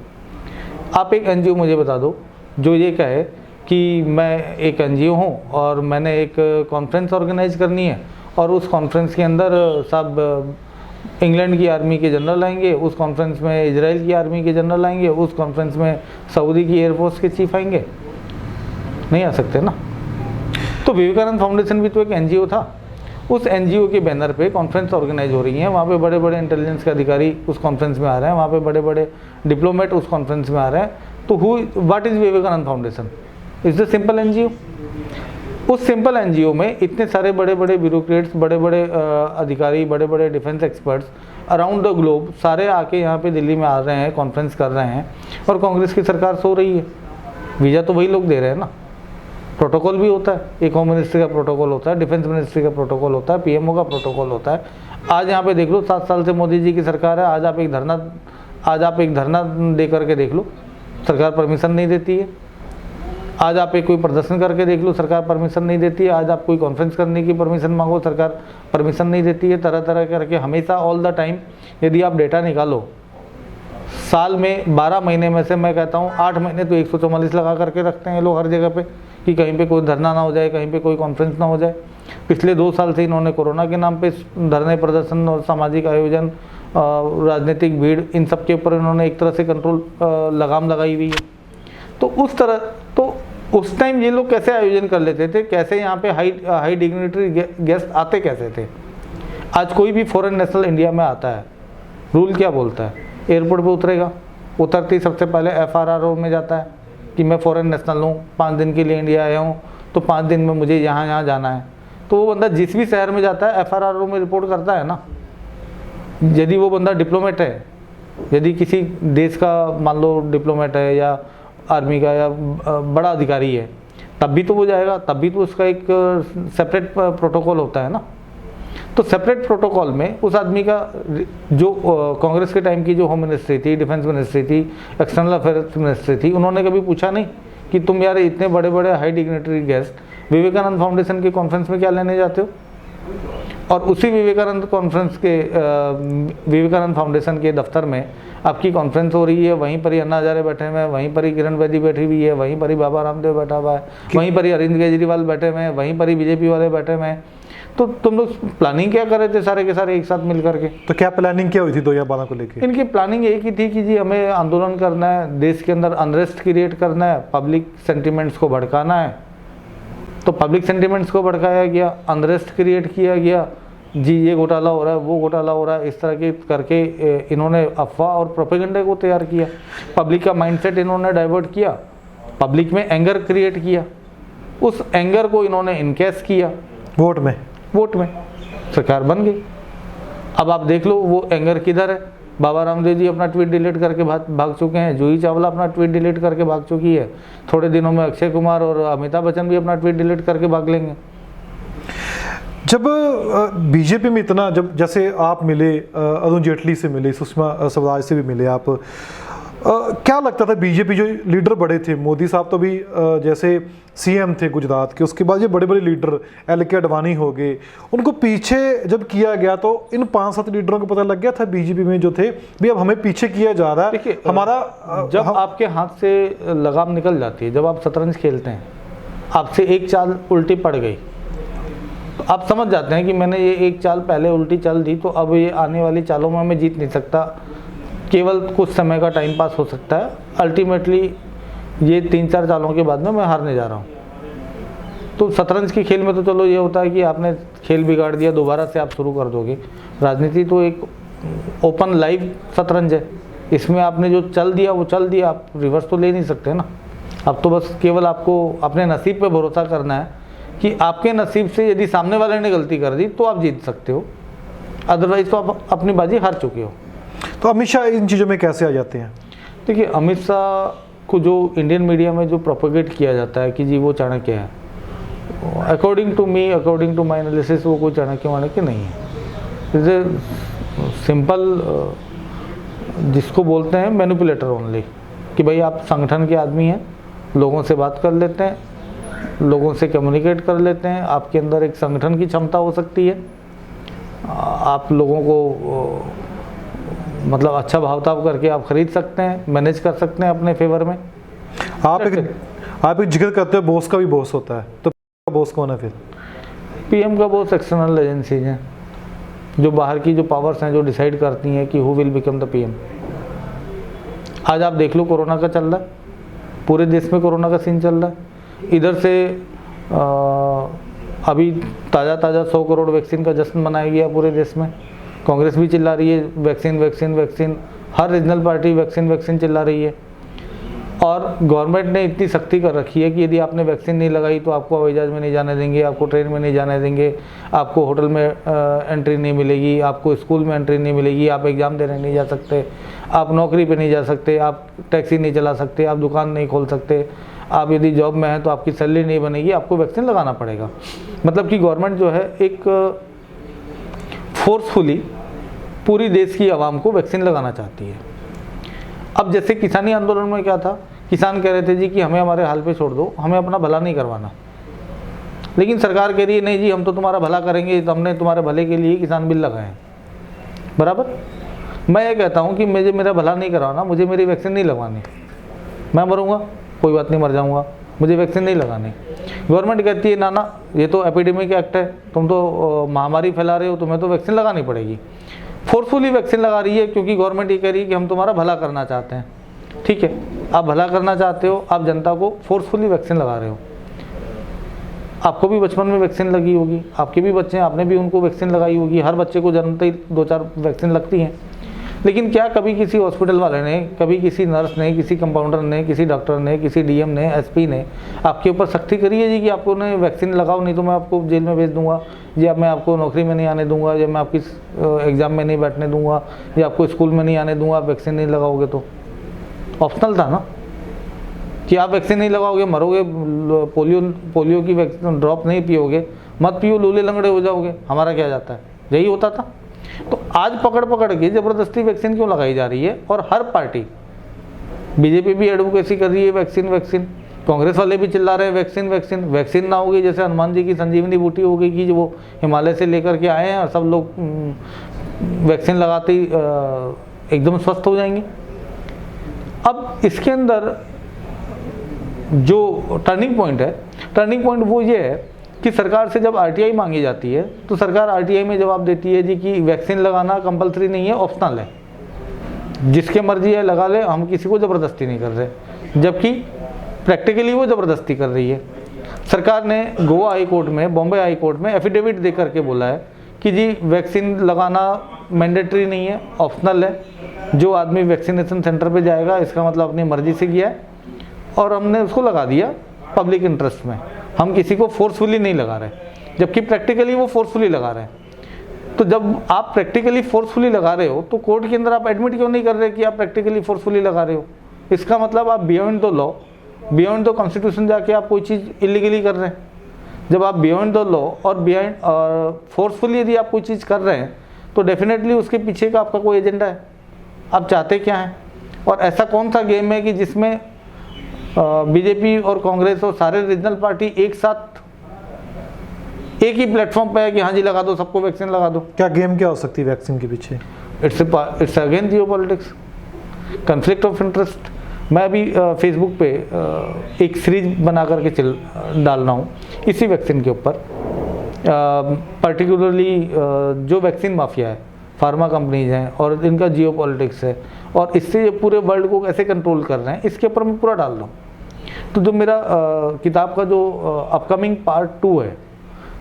आप एक एनजीओ मुझे बता दो जो ये कहे कि मैं एक एनजीओ हूँ और मैंने एक कॉन्फ्रेंस ऑर्गेनाइज करनी है, और उस कॉन्फ्रेंस के अंदर सब इंग्लैंड की आर्मी के जनरल आएंगे, उस कॉन्फ्रेंस में इजराइल की आर्मी के जनरल आएंगे, उस कॉन्फ्रेंस में सऊदी की एयरफोर्स के चीफ आएंगे, नहीं आ सकते ना। तो विवेकानंद फाउंडेशन भी तो एक एनजीओ था। उस एनजीओ के बैनर पे कॉन्फ्रेंस ऑर्गेनाइज हो रही हैं, वहाँ पे बड़े बड़े इंटेलिजेंस के अधिकारी उस कॉन्फ्रेंस में आ रहे हैं, वहाँ पे बड़े बड़े डिप्लोमेट उस कॉन्फ्रेंस में आ रहे हैं। तो what is Vivekananda foundation? Is the simple NGO. उस सिंपल एनजीओ में इतने सारे बड़े बड़े ब्यूरोक्रेट्स, बड़े बड़े अधिकारी, बड़े बड़े defence experts around the globe सारे आके यहाँ पे दिल्ली में आ रहे हैं, कॉन्फ्रेंस कर रहे हैं, और कांग्रेस की सरकार सो रही है। वीज़ा तो वही लोग दे रहे हैं ना। प्रोटोकॉल भी होता है, एक होम मिनिस्ट्री का प्रोटोकॉल होता है, डिफेंस मिनिस्ट्री का प्रोटोकॉल होता है, पीएमओ का प्रोटोकॉल होता है। आज यहाँ पे देख लो, 7 साल से मोदी जी की सरकार है। आज आप एक धरना दे करके देख लो, सरकार परमिशन नहीं देती है। आज आप एक कोई प्रदर्शन करके देख लो, सरकार परमिशन नहीं देती है। आज आप कोई कॉन्फ्रेंस करने की परमिशन मांगो, सरकार परमिशन नहीं देती है। तरह तरह करके हमेशा ऑल द टाइम, यदि आप डेटा निकालो, साल में 12 महीने में से मैं कहता हूँ 8 महीने तो 144 लगा करके रखते हैं ये लोग हर जगह पे, कि कहीं पे कोई धरना ना हो जाए, कहीं पे कोई कॉन्फ्रेंस ना हो जाए। पिछले 2 साल से इन्होंने कोरोना के नाम पे धरने, प्रदर्शन और सामाजिक आयोजन, राजनीतिक भीड़, इन सब के ऊपर इन्होंने एक तरह से कंट्रोल, लगाम लगाई हुई है। तो उस टाइम ये लोग कैसे आयोजन कर लेते थे, कैसे यहाँ पे हाई डिग्निटरी गेस्ट आते कैसे थे? आज कोई भी फॉरेन नेशनल इंडिया में आता है, रूल क्या बोलता है? एयरपोर्ट पे उतरेगा, उतरते ही सबसे पहले FRRO में जाता है कि मैं फॉरेन नेशनल हूँ, 5 दिन के लिए इंडिया आया हूँ, तो 5 दिन में मुझे यहाँ जाना है। तो वो बंदा जिस भी शहर में जाता है FRRO में रिपोर्ट करता है ना। यदि वो बंदा डिप्लोमेट है, यदि किसी देश का मान लो डिप्लोमेट है या आर्मी का या बड़ा अधिकारी है, तब भी तो वो जाएगा, तब भी तो उसका एक सेपरेट प्रोटोकॉल होता है ना। तो सेपरेट प्रोटोकॉल में उस आदमी का, जो कांग्रेस के टाइम की जो होम मिनिस्ट्री थी, डिफेंस मिनिस्ट्री थी, एक्सटर्नल अफेयर्स मिनिस्ट्री थी, उन्होंने कभी पूछा नहीं कि तुम यार इतने बड़े बड़े high dignitary guest Vivekananda foundation के कॉन्फ्रेंस में क्या लेने जाते हो? और उसी विवेकानंद फाउंडेशन के दफ्तर में आपकी कॉन्फ्रेंस हो रही है, वहीं पर ही अन्ना हजारे बैठे हुए हैं, वहीं पर ही किरण बेदी बैठी हुई है, वहीं पर ही बाबा रामदेव बैठा हुआ है, वहीं पर ही अरविंद केजरीवाल बैठे हुए हैं, वहीं पर ही बीजेपी वाले बैठे हुए हैं। तो तुम लोग प्लानिंग क्या कर रहे थे सारे के सारे एक साथ मिल करके? तो क्या प्लानिंग क्या हुई थी 2012 को लेकर? इनकी प्लानिंग एक ही थी कि जी हमें आंदोलन करना है, देश के अंदर अनरेस्ट क्रिएट करना है, पब्लिक सेंटिमेंट्स को भड़काना है। तो पब्लिक सेंटिमेंट्स को भड़काया गया, अनरेस्ट क्रिएट किया गया, जी ये घोटाला हो रहा है, वो घोटाला हो रहा है, इस तरह के करके इन्होंने अफवाह और प्रोपेगेंडा को तैयार किया। पब्लिक का माइंडसेट इन्होंने डाइवर्ट किया, पब्लिक में एंगर क्रिएट किया, उस एंगर को इन्होंने इनकेस किया वोट में सरकार बन गई। अब आप देख लो वो एंगर किधर है। बाबा रामदेव जी अपना ट्वीट डिलीट करके भाग चुके हैं, जूही चावला अपना ट्वीट डिलीट करके भाग चुकी है, थोड़े दिनों में अक्षय कुमार और अमिताभ बच्चन भी अपना ट्वीट डिलीट करके भाग लेंगे। जब बीजेपी में इतना, जब जैसे आप मिले, अरुण जेटली से मिले, सुषमा स्वराज से भी मिले आप, क्या लगता था बीजेपी जो लीडर बड़े थे, मोदी साहब तो भी जैसे सीएम थे गुजरात के, उसके बाद ये बड़े बड़े लीडर LK अडवाणी हो गए, उनको पीछे जब किया गया तो इन 5-7 लीडरों को पता लग गया था बीजेपी में जो थे भी अब हमें पीछे किया जा रहा है। देखिए हमारा जब आपके हाथ से लगाम निकल जाती है, जब आप शतरंज खेलते हैं, आपसे एक चाल उल्टी पड़ गई, तो आप समझ जाते हैं कि मैंने ये एक चाल पहले उल्टी चल दी, तो अब ये आने वाली चालों में मैं जीत नहीं सकता, केवल कुछ समय का टाइम पास हो सकता है, अल्टीमेटली ये 3-4 चालों के बाद में मैं हारने जा रहा हूँ। तो शतरंज की खेल में तो चलो ये होता है कि आपने खेल बिगाड़ दिया, दोबारा से आप शुरू कर दोगे। राजनीति तो एक ओपन लाइव शतरंज है, इसमें आपने जो चल दिया वो चल दिया, आप रिवर्स तो ले नहीं सकते ना। अब तो बस केवल आपको अपने नसीब पे भरोसा करना है कि आपके नसीब से यदि सामने वाले ने गलती कर दी तो आप जीत सकते हो, अदरवाइज तो आप अपनी बाजी हार चुके हो। तो अमित शाह इन चीज़ों में कैसे आ जाते हैं? देखिए, अमित शाह को जो इंडियन मीडिया में जो प्रोपेगेट किया जाता है कि जी वो चाणक्य है, according to me, according to my analysis, वो कोई चाणक्य वाणक्य नहीं है। जैसे सिंपल जिसको बोलते हैं मैनिपुलेटर ओनली, कि भाई आप संगठन के आदमी हैं, लोगों से बात कर लेते हैं, लोगों से कम्युनिकेट कर लेते हैं, आपके अंदर एक संगठन की क्षमता हो सकती है, आप लोगों को मतलब अच्छा भाव ताव करके आप खरीद सकते हैं, मैनेज कर सकते हैं अपने फेवर में। आप एक जिक्र करते हो बॉस का भी बॉस होता है, तो बॉस कौन है फिर? पीएम का बॉस एक्सटर्नल एजेंसीज हैं, जो बाहर की जो पावर्स हैं, जो डिसाइड करती हैं कि who will become the PM. आज आप देख लो, कोरोना का चल रहा है, पूरे देश में कोरोना का सीन चल रहा है। इधर से अभी ताज़ा 100 करोड़ वैक्सीन का जश्न मनाया गया पूरे देश में। कांग्रेस भी चिल्ला रही है वैक्सीन वैक्सीन वैक्सीन, हर रीजनल पार्टी वैक्सीन वैक्सीन चिल्ला रही है। और गवर्नमेंट ने इतनी सख्ती कर रखी है कि यदि आपने वैक्सीन नहीं लगाई तो आपको हवाई जहाज़ में नहीं जाने देंगे, आपको ट्रेन में नहीं जाने देंगे, आपको होटल में एंट्री नहीं मिलेगी, आपको स्कूल में एंट्री नहीं मिलेगी, आप एग्ज़ाम देने नहीं जा सकते, आप नौकरी पे नहीं जा सकते, आप टैक्सी नहीं चला सकते, आप दुकान नहीं खोल सकते, आप यदि जॉब में हैं तो आपकी सैलरी नहीं बनेगी, आपको वैक्सीन लगाना पड़ेगा। मतलब कि गवर्नमेंट जो है एक फोर्सफुली पूरी देश की आवाम को वैक्सीन लगाना चाहती है। अब जैसे किसानी आंदोलन में क्या था, किसान कह रहे थे जी कि हमें हमारे हाल पे छोड़ दो, हमें अपना भला नहीं करवाना, लेकिन सरकार कह रही है नहीं जी हम तो तुम्हारा भला करेंगे, तो हमने तुम्हारे भले के लिए किसान बिल लगाए हैं। बराबर। मैं ये कहता हूँ कि मुझे मेरा भला नहीं करवाना, मुझे मेरी वैक्सीन नहीं लगवानी, मैं मरूंगा कोई बात नहीं, मर जाऊंगा, मुझे वैक्सीन नहीं लगानी। गवर्नमेंट कहती है ना ना ये तो एपिडेमिक एक्ट है, तुम तो महामारी फैला रहे हो, तुम्हें तो वैक्सीन लगानी पड़ेगी। फोर्सफुली वैक्सीन लगा रही है क्योंकि गवर्नमेंट ये कह रही है कि हम तुम्हारा भला करना चाहते हैं। ठीक है, आप भला करना चाहते हो, आप जनता को फोर्सफुली वैक्सीन लगा रहे हो। आपको भी बचपन में वैक्सीन लगी होगी, आपके भी बच्चे हैं, आपने भी उनको वैक्सीन लगाई होगी, हर बच्चे को जन्मते ही 2-4 वैक्सीन लगती हैं। लेकिन क्या कभी किसी हॉस्पिटल वाले ने, कभी किसी नर्स ने, किसी कंपाउंडर ने, किसी डॉक्टर ने, किसी डीएम ने, एसपी ने आपके ऊपर सख्ती करी है जी कि आपको ने वैक्सीन लगाओ नहीं तो मैं आपको जेल में भेज दूंगा, या मैं आपको नौकरी में नहीं आने दूंगा, या मैं आपकी एग्ज़ाम में नहीं बैठने दूंगा, या आपको स्कूल में नहीं आने दूंगा, आप वैक्सीन नहीं लगाओगे तो? ऑप्शनल था ना कि आप वैक्सीन नहीं लगाओगे मरोगे, पोलियो की वैक्सीन ड्रॉप नहीं पियोगे, मत पियो, लूले लंगड़े हो जाओगे, हमारा क्या जाता है, यही होता था। तो आज पकड़ के ज़बरदस्ती वैक्सीन क्यों लगाई जा रही है? और हर पार्टी, बीजेपी भी एडवोकेसी कर रही है वैक्सीन वैक्सीन, कांग्रेस वाले भी चिल्ला रहे हैं वैक्सीन वैक्सीन। वैक्सीन ना होगी, जैसे हनुमान जी की संजीवनी बूटी हो गई कि जो वो हिमालय से लेकर के आए हैं और सब लोग वैक्सीन लगाते ही एकदम स्वस्थ हो जाएंगे। अब इसके अंदर जो टर्निंग पॉइंट वो ये है कि सरकार से जब आरटीआई मांगी जाती है तो सरकार आरटीआई में जवाब देती है जी कि वैक्सीन लगाना कंपलसरी नहीं है, ऑप्शनल है, जिसके मर्जी है लगा ले, हम किसी को ज़बरदस्ती नहीं कर रहे। जबकि प्रैक्टिकली वो ज़बरदस्ती कर रही है। सरकार ने गोवा हाई कोर्ट में, बॉम्बे हाई कोर्ट में एफिडेविट दे करके बोला है कि जी वैक्सीन लगाना मैंडेटरी नहीं है, ऑप्शनल है। जो आदमी वैक्सीनेशन सेंटर पे जाएगा इसका मतलब अपनी मर्जी से किया है और हमने उसको लगा दिया पब्लिक इंटरेस्ट में, हम किसी को फोर्सफुली नहीं लगा रहे, जबकि प्रैक्टिकली वो फोर्सफुली लगा रहे हैं। तो जब आप प्रैक्टिकली फोर्सफुली लगा रहे हो तो कोर्ट के अंदर आप एडमिट क्यों नहीं कर रहे कि आप प्रैक्टिकली फोर्सफुली लगा रहे हो? इसका मतलब आप beyond the law, beyond the constitution जाके आप कोई चीज़ इलीगली कर रहे हैं। जब आप बियॉन्ड द लॉ और बियॉन्ड और फोर्सफुली यदि आप कोई चीज़ कर रहे हैं तो डेफिनेटली उसके पीछे का आपका कोई एजेंडा है, आप चाहते क्या हैं। और ऐसा कौन सा गेम है कि जिसमें बीजेपी और कांग्रेस और सारे रीजनल पार्टी एक साथ एक ही प्लेटफॉर्म पे है कि हाँ जी लगा दो, सबको वैक्सीन लगा दो। क्या गेम क्या हो सकती है वैक्सीन के पीछे? It's again geopolitics, conflict of interest. मैं अभी फेसबुक पे एक सीरीज बना करके डाल रहा हूँ इसी वैक्सीन के ऊपर, पर्टिकुलरली जो वैक्सीन माफिया है, फार्मा कंपनीज हैं और इनका जियोपॉलिटिक्स है और इससे ये पूरे वर्ल्ड को कैसे कंट्रोल कर रहे हैं, इसके ऊपर मैं पूरा डाल रहा हूँ। तो जो मेरा किताब का जो अपकमिंग पार्ट 2 है,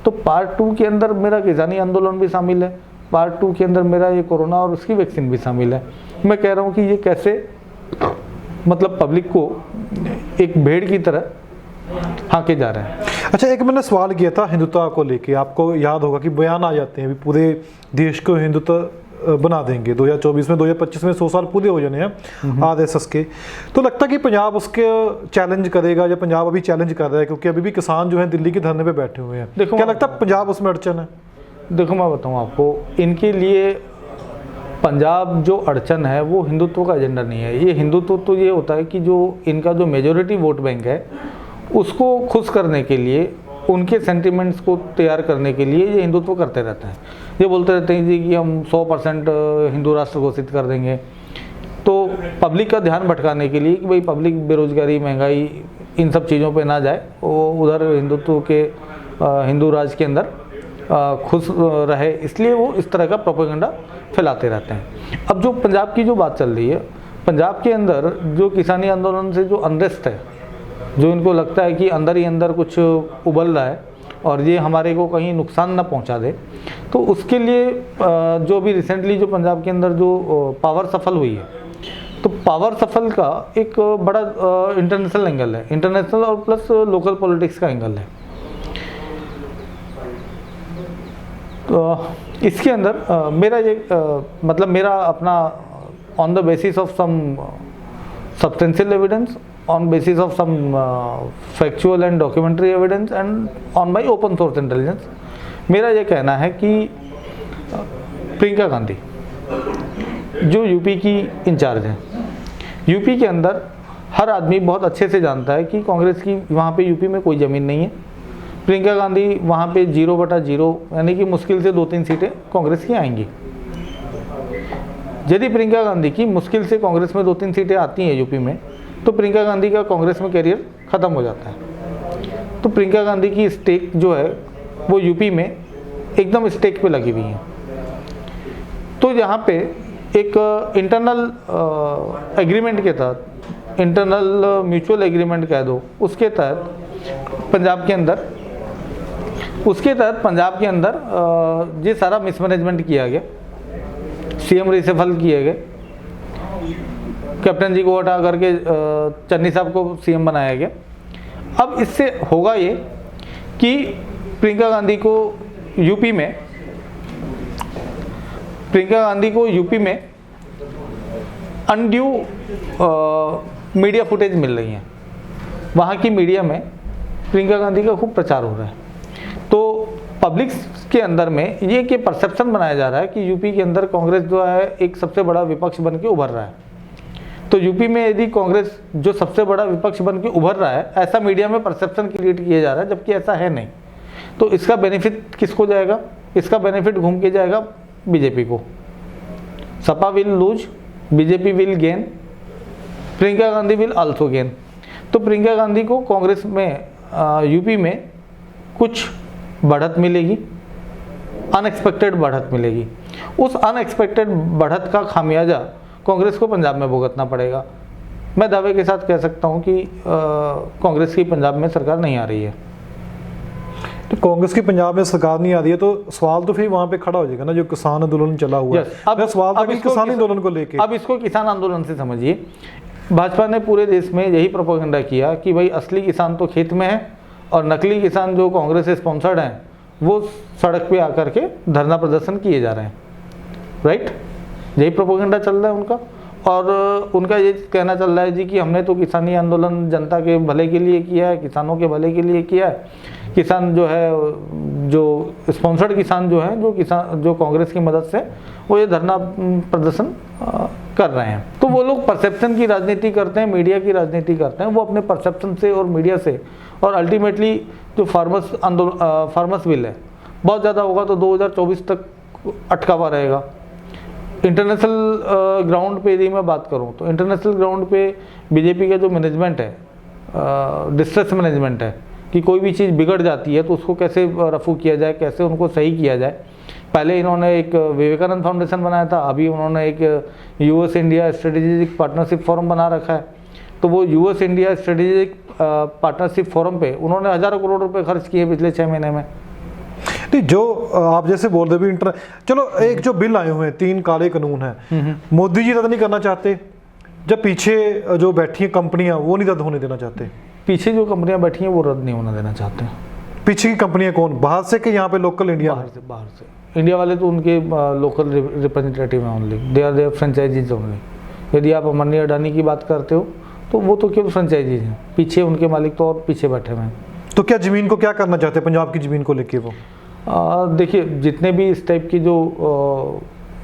तो पार्ट 2 के अंदर मेरा किसानी आंदोलन भी शामिल है, पार्ट 2 के अंदर मेरा ये कोरोना और उसकी वैक्सीन भी शामिल है। मैं कह रहा हूँ कि ये कैसे मतलब पब्लिक को एक भेड़ की तरह हाँके जा रहे हैं। अच्छा, एक मैंने सवाल किया था हिंदुत्व को लेके, आपको याद होगा कि बयान आ जाते हैं अभी पूरे देश को हिंदुत्व बना देंगे 2024 में, 2025 में 100 साल पूरे हो जाने हैं आरएसएस के। तो लगता है कि पंजाब उसके चैलेंज करेगा, या पंजाब अभी चैलेंज कर रहा है, क्योंकि अभी भी किसान जो है दिल्ली के धरने पे बैठे हुए हैं। देखो, क्या लगता है पंजाब उसमें अड़चन है? देखो मैं बताऊं आपको, इनके लिए पंजाब जो अड़चन है वो हिंदुत्व का एजेंडा नहीं है। ये हिंदुत्व तो ये होता है कि जो इनका जो मेजॉरिटी वोट बैंक है उसको खुश करने के लिए, उनके सेंटिमेंट्स को तैयार करने के लिए ये हिंदुत्व करते रहते हैं। ये बोलते रहते हैं जी कि हम 100% हिंदू राष्ट्र घोषित कर देंगे, तो पब्लिक का ध्यान भटकाने के लिए कि भाई पब्लिक बेरोजगारी, महंगाई, इन सब चीज़ों पे ना जाए, वो उधर हिंदुत्व के हिंदू राज के अंदर खुश रहे, इसलिए वो इस तरह का प्रोपेगेंडा फैलाते रहते हैं। अब जो पंजाब की जो बात चल रही है, पंजाब के अंदर जो किसानी आंदोलन से जो अनरेस्ट है, जो इनको लगता है कि अंदर ही अंदर कुछ उबल रहा है और ये हमारे को कहीं नुकसान ना पहुंचा दे, तो उसके लिए जो भी रिसेंटली जो पंजाब के अंदर जो पावर सफल हुई है, तो पावर सफल का एक बड़ा इंटरनेशनल एंगल है, इंटरनेशनल और प्लस लोकल पॉलिटिक्स का एंगल है। तो इसके अंदर मेरा ये मतलब मेरा अपना on the basis of some substantial evidence, on basis of some factual and documentary evidence and on my open source intelligence, मेरा ये कहना है कि प्रियंका गांधी जो यूपी की इंचार्ज हैं, यूपी के अंदर हर आदमी बहुत अच्छे से जानता है कि कांग्रेस की वहाँ पे यूपी में कोई ज़मीन नहीं है। प्रियंका गांधी वहाँ पे 0/0 यानी कि मुश्किल से 2-3 सीटें कांग्रेस की आएंगी। यदि प्रियंका गांधी की मुश्किल से कांग्रेस में 2-3 सीटें आती हैं यूपी में, तो प्रियंका गांधी का कांग्रेस में करियर ख़त्म हो जाता है। तो प्रियंका गांधी की स्टेक जो है वो यूपी में एकदम स्टेक पे लगी हुई है। तो यहाँ पे एक इंटरनल एग्रीमेंट के तहत, इंटरनल म्यूचुअल एग्रीमेंट कह दो, उसके तहत पंजाब के अंदर ये सारा मिसमैनेजमेंट किया गया, सीएम रिसेफल किए गए, कैप्टन जी को हटा करके चन्नी साहब को सीएम बनाया गया। अब इससे होगा ये कि प्रियंका गांधी को यूपी में अनड्यू मीडिया फुटेज मिल रही है। वहाँ की मीडिया में प्रियंका गांधी का खूब प्रचार हो रहा है। तो पब्लिक के अंदर में ये परसेप्शन बनाया जा रहा है कि यूपी के अंदर कांग्रेस जो है एक सबसे बड़ा विपक्ष बन के उभर रहा है। तो यूपी में यदि कांग्रेस जो सबसे बड़ा विपक्ष बन के उभर रहा है, ऐसा मीडिया में परसेप्शन क्रिएट किया जा रहा है, जबकि ऐसा है नहीं। तो इसका बेनिफिट किसको जाएगा? इसका बेनिफिट घूम के जाएगा बीजेपी को। Sapa will lose, BJP will gain, Priyanka Gandhi will also gain. तो प्रियंका गांधी को कांग्रेस में यूपी में कुछ बढ़त मिलेगी, अनएक्सपेक्टेड बढ़त मिलेगी। उस अनएक्सपेक्टेड बढ़त का खामियाजा कांग्रेस को पंजाब में भुगतना पड़ेगा। मैं दावे के साथ कह सकता हूं कि कांग्रेस की पंजाब में सरकार नहीं आ रही है। तो कांग्रेस की पंजाब में सरकार नहीं आ रही है, तो सवाल तो फिर वहाँ पे खड़ा हो जाएगा ना, जो किसान आंदोलन चला हुआ है। अब सवाल था कि किसान आंदोलन को लेके, अब इसको किसान आंदोलन से समझिए। भाजपा ने पूरे देश में यही प्रोपेगेंडा किया कि भाई असली किसान तो खेत में है और नकली किसान जो कांग्रेस से स्पॉन्सर्ड हैं वो सड़क पे आकर के धरना प्रदर्शन किए जा रहे हैं। राइट, यही प्रोपेगेंडा चल रहा है उनका। और उनका ये कहना चल रहा है जी कि हमने तो किसानी आंदोलन जनता के भले के लिए किया है, किसानों के भले के लिए किया है। किसान जो है, जो स्पॉन्सर्ड किसान जो हैं, जो कांग्रेस की मदद से वो ये धरना प्रदर्शन कर रहे हैं। तो वो लोग परसेप्शन की राजनीति करते हैं, मीडिया की राजनीति करते हैं। वो अपने परसेप्शन से और मीडिया से, और अल्टीमेटली जो फार्मर्स बिल है बहुत ज़्यादा होगा तो 2024 तक अटका हुआ रहेगा। इंटरनेशनल ग्राउंड पे यदि मैं बात करूं तो इंटरनेशनल ग्राउंड पे बीजेपी का जो मैनेजमेंट है, डिस्ट्रेस मैनेजमेंट है, कि कोई भी चीज़ बिगड़ जाती है तो उसको कैसे रफू किया जाए, कैसे उनको सही किया जाए। पहले इन्होंने एक विवेकानंद फाउंडेशन बनाया था, अभी उन्होंने एक US India strategic partnership forum बना रखा है। तो वो US India strategic partnership forum पे उन्होंने हज़ारों करोड़ रुपए खर्च किए पिछले 6 महीने में। नहीं, जो आप जैसे बोल रहे भी चलो, एक जो बिल आए हुए हैं 3 काले कानून हैं, मोदी जी रद्द नहीं करना चाहते, जब पीछे जो बैठी हैं कंपनियां वो नहीं रद्द होने देना चाहते? पीछे जो कंपनियां बैठी हैं वो रद्द नहीं होना देना चाहते हैं। पीछे की कंपनियां कौन, बाहर से कि यहाँ पे लोकल इंडिया? बाहर से इंडिया वाले तो उनके लोकल रिप्रेजेंटेटिव हैं only, they are their franchises only. यदि आप अम्बानी अडानी की बात करते हो तो वो तो केवल फ्रेंचाइजीज हैं, पीछे उनके मालिक तो और पीछे बैठे हुए हैं। तो क्या ज़मीन को क्या करना चाहते हैं, पंजाब की ज़मीन को लेके वो? देखिए, जितने भी इस टाइप की जो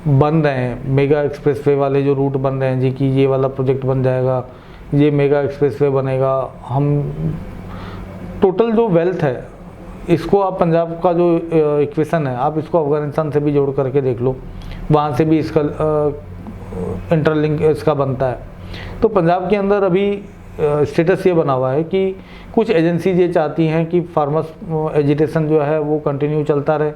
बन रहे हैं, मेगा एक्सप्रेसवे वाले जो रूट बन रहे हैं जी, कि ये वाला प्रोजेक्ट बन जाएगा, ये मेगा एक्सप्रेसवे बनेगा, हम टोटल जो वेल्थ है इसको आप पंजाब का जो इक्वेशन है आप इसको अफगानिस्तान से भी जोड़ करके देख लो, वहाँ से भी इसका इंटरलिंक इसका बनता है। तो पंजाब के अंदर अभी स्टेटस ये बना हुआ है कि कुछ एजेंसीज ये चाहती हैं कि फार्मर्स एजिटेशन जो है वो कंटिन्यू चलता रहे,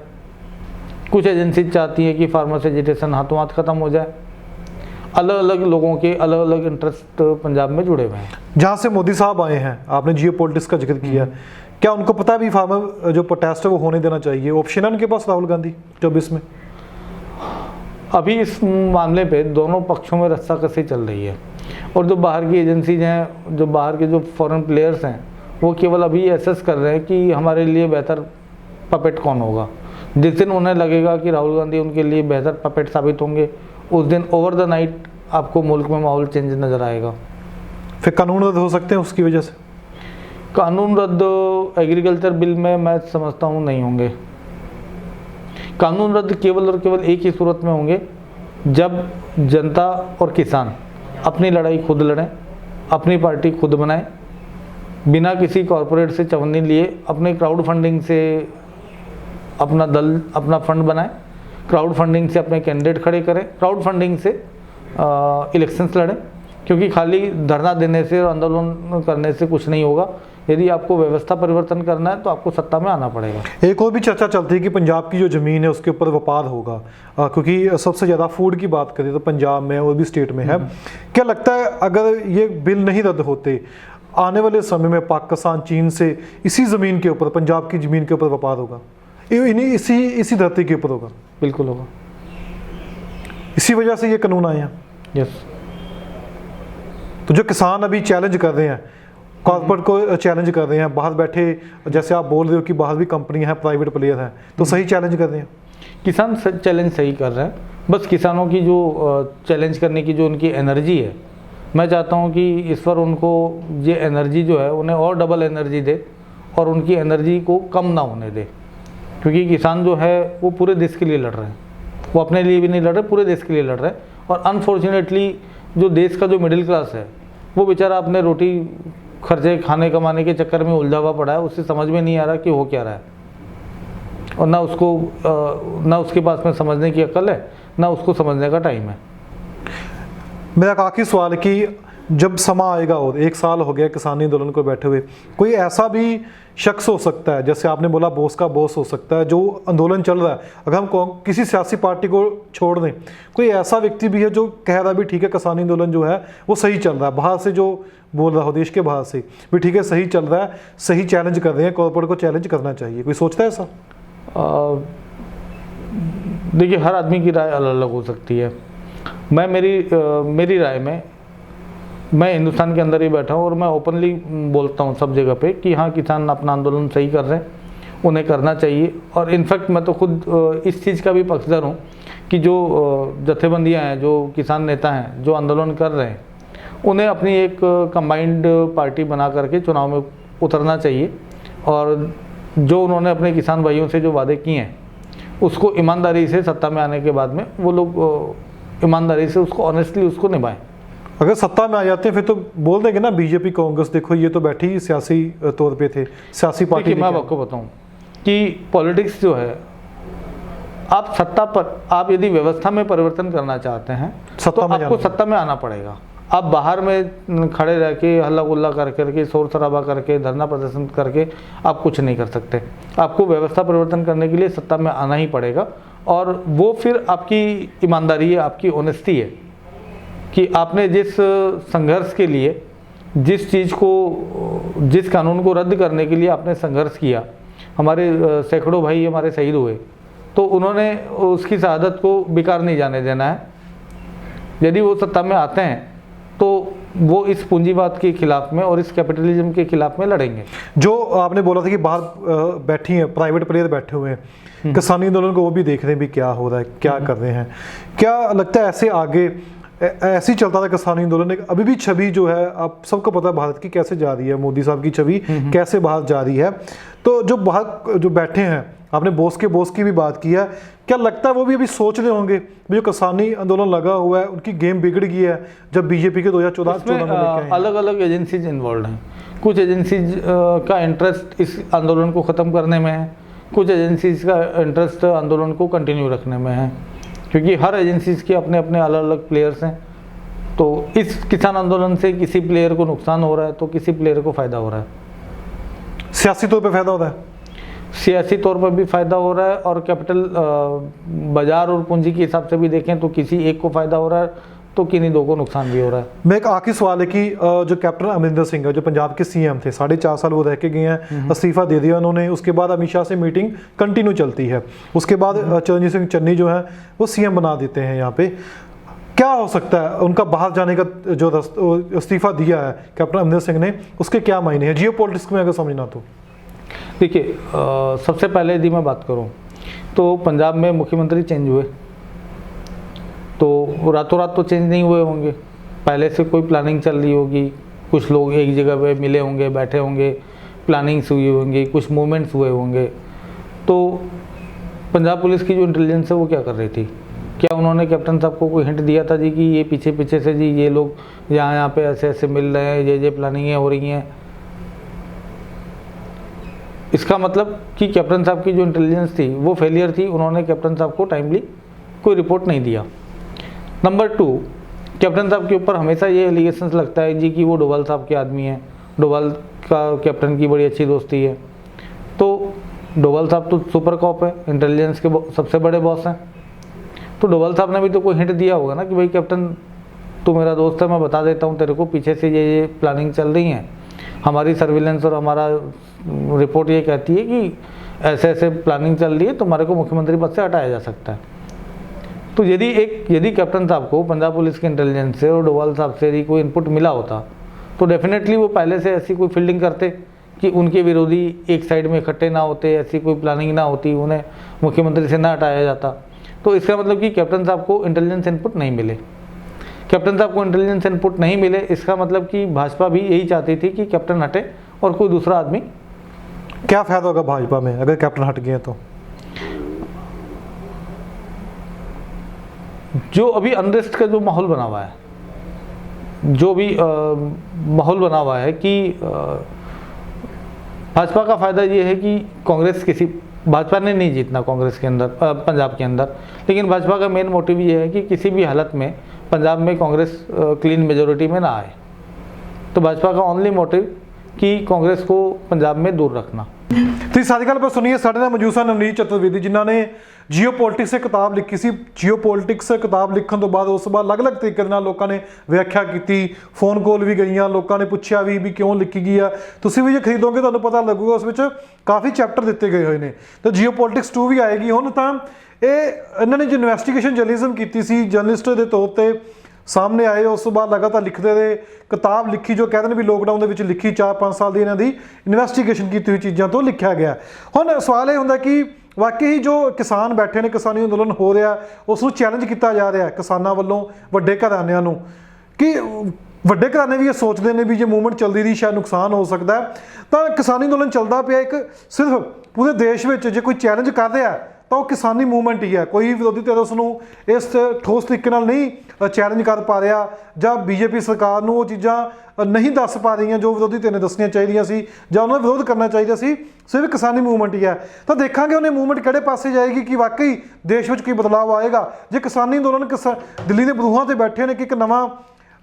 कुछ एजेंसीज चाहती हैं कि फार्मर्स एजिटेशन हाथों हाथ ख़त्म हो जाए। अलग अलग लोगों के अलग अलग इंटरेस्ट पंजाब में जुड़े हुए हैं। जहाँ से मोदी साहब आए हैं, आपने जियो पॉलिटिक्स का जिक्र किया, क्या उनको पता है भी फार्मर जो प्रोटेस्ट है वो होने देना चाहिए? ऑप्शन है उनके पास राहुल गांधी 24 में? अभी इस मामले पे दोनों पक्षों में रस्साकसी चल रही है, और जो बाहर की एजेंसीज हैं, जो बाहर के जो फॉरेन प्लेयर्स हैं, वो केवल अभी एसेस कर रहे हैं कि हमारे लिए बेहतर पपेट कौन होगा। जिस दिन उन्हें लगेगा कि राहुल गांधी उनके लिए बेहतर पपेट साबित होंगे, उस दिन ओवर द नाइट आपको मुल्क में माहौल चेंज नज़र आएगा। फिर कानून रद्द हो सकते हैं उसकी वजह से? कानून रद्द एग्रीकल्चर बिल में मैं समझता हूँ नहीं होंगे। कानून रद्द केवल और केवल एक ही सूरत में होंगे, जब जनता और किसान अपनी लड़ाई खुद लड़ें, अपनी पार्टी खुद बनाएं, बिना किसी कॉरपोरेट से चवन्नी लिए अपने क्राउड फंडिंग से अपना दल, अपना फंड बनाएं, क्राउड फंडिंग से अपने कैंडिडेट खड़े करें, क्राउड फंडिंग से इलेक्शंस लड़ें। क्योंकि खाली धरना देने से और आंदोलन करने से कुछ नहीं होगा। यदि आपको व्यवस्था परिवर्तन करना है तो आपको सत्ता में आना पड़ेगा। एक और भी चर्चा चलती है कि पंजाब की जो ज़मीन है उसके ऊपर व्यापार होगा, क्योंकि सबसे ज़्यादा फूड की बात करें तो पंजाब में और भी स्टेट में है। क्या लगता है अगर ये बिल नहीं रद्द होते, आने वाले समय में पाकिस्तान, चीन से इसी ज़मीन के ऊपर, पंजाब की ज़मीन के ऊपर व्यापार होगा, इसी धरती के ऊपर होगा? बिल्कुल होगा। इसी वजह से ये कानून आए हैं। यस। तो जो किसान अभी चैलेंज कर रहे हैं, कॉर्पोरेट को चैलेंज कर रहे हैं, बाहर बैठे, जैसे आप बोल रहे हो कि बाहर भी कंपनियां हैं, प्राइवेट प्लेयर हैं, तो सही चैलेंज कर रहे हैं? किसान चैलेंज सही कर रहे हैं। बस किसानों की जो चैलेंज करने की जो उनकी एनर्जी है, मैं चाहता हूं कि इस पर उनको ये एनर्जी जो है उन्हें और डबल एनर्जी दे और उनकी एनर्जी को कम ना होने दे। क्योंकि किसान जो है वो पूरे देश के लिए लड़ रहे हैं, वो अपने लिए भी नहीं लड़ रहे, पूरे देश के लिए लड़ रहे हैं। और अनफॉर्चुनेटली जो देश का जो मिडिल क्लास है वो बेचारा अपने रोटी खर्चे खाने कमाने के चक्कर में उलझा हुआ पड़ा है, उससे समझ में नहीं आ रहा कि हो क्या रहा है, और ना उसके पास में समझने की अक्ल है, ना उसको समझने का टाइम है। मेरा आखिरी सवाल है कि जब समा आएगा, और 1 साल हो गया किसानी आंदोलन को बैठे हुए, कोई ऐसा भी शख्स हो सकता है, जैसे आपने बोला बॉस का बॉस हो सकता है, जो आंदोलन चल रहा है, अगर हम किसी सियासी पार्टी को छोड़ दें, कोई ऐसा व्यक्ति भी है जो कह रहा है भी ठीक है किसानी आंदोलन जो है वो सही चल रहा है, बाहर से जो बोल रहा हो, देश के बाहर से भी ठीक है सही चल रहा है, सही चैलेंज कर रहे हैं, कॉर्पोरेट को चैलेंज करना चाहिए, कोई सोचता है ऐसा? देखिए, हर आदमी की राय अलग अलग हो सकती है। मेरी राय में, मैं हिंदुस्तान के अंदर ही बैठा हूँ और मैं ओपनली बोलता हूँ सब जगह पे कि हाँ, किसान अपना आंदोलन सही कर रहे हैं, उन्हें करना चाहिए। और इनफैक्ट मैं तो खुद इस चीज़ का भी पक्षधर हूँ कि जो जथेबंदियाँ हैं, जो किसान नेता हैं जो आंदोलन कर रहे हैं, उन्हें अपनी एक कंबाइंड पार्टी बना करके चुनाव में उतरना चाहिए, और जो उन्होंने अपने किसान भाइयों से जो वादे किए हैं उसको ईमानदारी से सत्ता में आने के बाद में वो लोग ईमानदारी से उसको ऑनेस्टली उसको निभाएं। अगर सत्ता में आ जाते हैं फिर तो बोल देंगे ना बीजेपी कांग्रेस, देखो ये तो बैठी सियासी तौर पे थे, सियासी पार्टी। मैं आपको बताऊं कि पॉलिटिक्स जो है, आप सत्ता पर, आप यदि व्यवस्था में परिवर्तन करना चाहते हैं तो आपको सत्ता में आना पड़ेगा। आप बाहर में खड़े रह के हल्ला गुल्ला कर करके, शोर शराबा करके, धरना प्रदर्शन करके आप कुछ नहीं कर सकते। आपको व्यवस्था परिवर्तन करने के लिए सत्ता में आना ही पड़ेगा, और वो फिर आपकी ईमानदारी है, आपकी ऑनेस्टी है कि आपने जिस संघर्ष के लिए, जिस चीज़ को, जिस कानून को रद्द करने के लिए आपने संघर्ष किया, हमारे सैकड़ों भाई हमारे शहीद हुए, तो उन्होंने उसकी शहादत को बेकार नहीं जाने देना है। यदि वो सत्ता में आते हैं तो वो इस पूंजीवाद के खिलाफ में और इस कैपिटलिज्म के खिलाफ में लड़ेंगे। जो आपने बोला था कि बाहर बैठी हैं प्राइवेट प्लेयर बैठे हुए हैं, किसानी आंदोलन को वो भी देख रहे हैं भी क्या हो रहा है, क्या कर रहे हैं, क्या लगता है ऐसे आगे ऐसे ही चलता था किसानी आंदोलन? अभी भी छवि जो है आप सबको पता है भारत की कैसे जा रही है, मोदी साहब की छवि कैसे बाहर जा रही है, तो जो बाहर जो बैठे हैं, आपने बोस की भी बात की है, क्या लगता है वो भी अभी सोच रहे होंगे जो किसानी आंदोलन लगा हुआ है उनकी गेम बिगड़ गई है जब बीजेपी के 2014 में अलग अलग एजेंसीज इन्वॉल्व हैं। कुछ एजेंसीज का इंटरेस्ट इस आंदोलन को ख़त्म करने में है, कुछ एजेंसीज का इंटरेस्ट आंदोलन को कंटिन्यू रखने में है, क्योंकि हर एजेंसीज के अपने अपने अलग अलग प्लेयर्स हैं। तो इस किसान आंदोलन से किसी प्लेयर को नुकसान हो रहा है तो किसी प्लेयर को फ़ायदा हो रहा है। सियासी तौर पे फ़ायदा हो रहा है, सियासी तौर पर भी फ़ायदा हो रहा है, और कैपिटल बाजार और पूंजी के हिसाब से भी देखें तो किसी एक को फ़ायदा हो रहा है तो किन्हीं दो को नुकसान भी हो रहा है। मैं एक आखिरी सवाल है कि जो कैप्टन अमरिंदर सिंह है जो पंजाब के सीएम थे, 4.5 साल वो रह के गए हैं, इस्तीफा दे दिया उन्होंने, उसके बाद अमित शाह से मीटिंग कंटिन्यू चलती है, उसके बाद चरणजीत सिंह चन्नी जो है वो सीएम बना देते हैं। यहाँ पे क्या हो सकता है उनका बाहर जाने का जो इस्तीफा दिया है कैप्टन अमरिंदर सिंह ने, उसके क्या मायने हैं जियो पॉलिटिक्स में अगर समझना? तो देखिए, सबसे पहले यदि मैं बात करूं तो पंजाब में मुख्यमंत्री चेंज हुए, तो रातों रात तो चेंज नहीं हुए होंगे, पहले से कोई प्लानिंग चल रही होगी, कुछ लोग एक जगह पे मिले होंगे, बैठे होंगे, प्लानिंग्स हुई होंगी, कुछ मूवमेंट्स हुए होंगे। तो पंजाब पुलिस की जो इंटेलिजेंस है वो क्या कर रही थी? क्या उन्होंने कैप्टन साहब को कोई हिंट दिया था जी कि ये पीछे पीछे से जी ये लोग यहाँ पे ऐसे ऐसे मिल रहे हैं, ये प्लानिंगें हो रही हैं? इसका मतलब कि कैप्टन साहब की जो इंटेलिजेंस थी वो फेलियर थी, उन्होंने कैप्टन साहब को टाइमली कोई रिपोर्ट नहीं दिया। नंबर 2, कैप्टन साहब के ऊपर हमेशा ये एलिगेशंस लगता है जी कि वो डोभाल साहब के आदमी हैं, डोभाल का कैप्टन की बड़ी अच्छी दोस्ती है। तो डोभाल साहब तो सुपर कॉप है, इंटेलिजेंस के सबसे बड़े बॉस हैं, तो डोभाल साहब ने भी तो कोई हिंट दिया होगा ना कि भाई कैप्टन तू मेरा दोस्त है, मैं बता देता हूँ तेरे को, पीछे से ये प्लानिंग चल रही है, हमारी सर्विलेंस और हमारा रिपोर्ट ये कहती है कि ऐसे ऐसे प्लानिंग चल रही है, तुम्हारे को मुख्यमंत्री पद से हटाया जा सकता है। तो यदि कैप्टन साहब को पंजाब पुलिस के इंटेलिजेंस से और डोभाल साहब से यदि कोई इनपुट मिला होता तो डेफिनेटली वो पहले से ऐसी कोई फील्डिंग करते कि उनके विरोधी एक साइड में इकट्ठे ना होते, ऐसी कोई प्लानिंग ना होती, उन्हें मुख्यमंत्री से ना हटाया जाता। तो इसका मतलब कि कैप्टन साहब को इंटेलिजेंस इनपुट नहीं मिले। कैप्टन साहब को इंटेलिजेंस इनपुट नहीं मिले, इसका मतलब कि भाजपा भी यही चाहती थी कि कैप्टन हटे और कोई दूसरा आदमी। क्या फायदा होगा भाजपा में अगर कैप्टन हट गए तो? जो अभी अनरेस्ट का जो माहौल बना हुआ है, जो भी माहौल बना हुआ है कि भाजपा का फायदा ये है कि भाजपा ने नहीं जीतना कांग्रेस के अंदर, पंजाब के अंदर, लेकिन भाजपा का मेन मोटिव ये है कि किसी भी हालत में पंजाब में कांग्रेस क्लीन मेजोरिटी में ना आए। तो भाजपा का ओनली मोटिव कि कांग्रेस को पंजाब में दूर रखना। तो सारी गल पर सुनिए साढ़े नाल मौजूद सन नवनीत चतुर्वेदी जिन्हों ने जियो पॉलिटिक्स से किताब लिखी सी। जियो पॉलिटिक्स किताब लिखण तो बाद उस बाद अलग अलग तरीके नाल लोगों ने व्याख्या की, फोन कॉल भी गई, लोगों ने पूछा भी क्यों लिखी गई है। तुसीं भी जो खरीदोगे तो पता लगूगा उस विच काफ़ी चैप्टर दिते गए हुए हैं। तो जियो पॉलिटिक्स 2 भी आएगी हुण। तो इन्होंने जो इन्वेस्टिगेशन जर्नलिज्म की सी, जर्नलिस्ट के तौर पर सामने आए, उस तो बाद लगातार लिखते रहे, किताब लिखी जो कहते हैं भी लॉकडाउन के लिखी, 4-5 साल की इन्हों की इन्वेस्टिगेशन की हुई चीज़ों तो लिखा गया। हुण सवाल यह होंदा कि वाकई जो किसान बैठे ने, किसानी अंदोलन हो रहा उसनूं चैलेंज किया जा रहा है किसानों वालों वड्डे घराणिਆਂ नूं कि वड्डे घराणे भी ये सोचते हैं भी जो मूवमेंट चलती रही शायद नुकसान हो सकता है। तो किसानी अंदोलन चलता पिया एक सिर्फ पूरे देश में जो कोई चैलेंज कर रहा है तो वह किसानी मूवमेंट ही है। कोई विरोधी धिर उसनूं इस ठोस तरीके नाल नहीं चैलेंज कर पा रहा, जां बीजेपी सरकार नूं वो चीज़ां नहीं दस पा रही जो विरोधी धिर ने दसनियां चाहिए सी जां उन्होंने विरोध करना चाहिए सी। सिर्फ किसानी मूवमेंट ही है। तो देखांगे उन्हें मूवमेंट किहड़े पासे जाएगी कि वाकई देश में कोई बदलाव आएगा। जो किसानी अंदोलन दिल्ली के बरूहां से बैठे ने कि एक नवा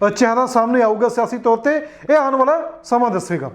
चेहरा सामने आऊगा सियासी तौर पर, यह आने वाला समा दसेगा।